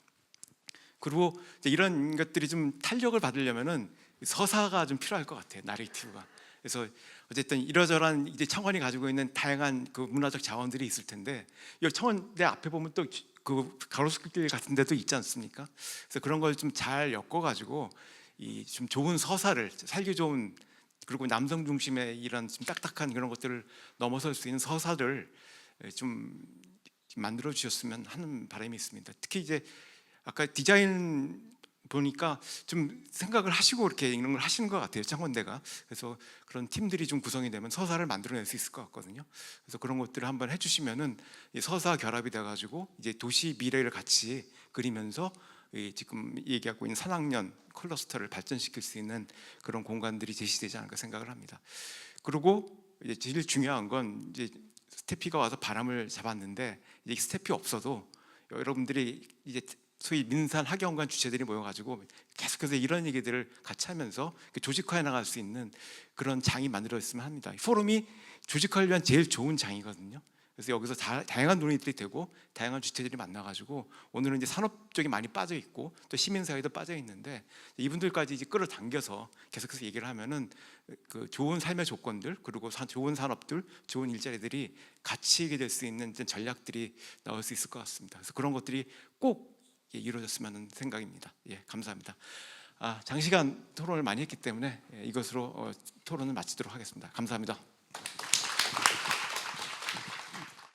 그리고 이런 것들이 좀 탄력을 받으려면은 서사가 좀 필요할 것 같아요. 나레이티브가. 그래서 어쨌든 이러저러한 이제 청원이 가지고 있는 다양한 그 문화적 자원들이 있을 텐데 이 청원대 앞에 보면 또 그 가로수길 같은 데도 있지 않습니까? 그래서 그런 걸 좀 잘 엮어가지고 이 좀 좋은 서사를 살기 좋은 그리고 남성 중심의 이런 좀 딱딱한 그런 것들을 넘어설 수 있는 서사를 좀 만들어 주셨으면 하는 바람이 있습니다. 특히 이제 아까 디자인 보니까 좀 생각을 하시고 이렇게 이런 걸 하시는 것 같아요. 창원대가. 그래서 그런 팀들이 좀 구성이 되면 서사를 만들어낼 수 있을 것 같거든요. 그래서 그런 것들을 한번 해주시면은 서사 결합이 돼가지고 이제 도시 미래를 같이 그리면서 지금 얘기하고 있는 산학년 클러스터를 발전시킬 수 있는 그런 공간들이 제시되지 않을까 생각을 합니다. 그리고 이제 제일 중요한 건 이제 스태피가 와서 바람을 잡았는데 이제 스태피 없어도 여러분들이 이제 소위 민산 학연관 주체들이 모여가지고 계속해서 이런 얘기들을 같이 하면서 조직화해 나갈 수 있는 그런 장이 만들어졌으면 합니다. 포럼이 조직화를 위한 제일 좋은 장이거든요. 그래서 여기서 다양한 논의들이 되고 다양한 주체들이 만나가지고 오늘은 이제 산업 쪽이 많이 빠져 있고 또 시민사회도 빠져 있는데 이분들까지 이제 끌어당겨서 계속해서 얘기를 하면은 그 좋은 삶의 조건들 그리고 좋은 산업들, 좋은 일자리들이 같이 이게 될 수 있는 전략들이 나올 수 있을 것 같습니다. 그래서 그런 것들이 꼭 이루어졌으면 하는 생각입니다. 예, 감사합니다. 장시간 토론을 많이 했기 때문에 이것으로 토론을 마치도록 하겠습니다. 감사합니다.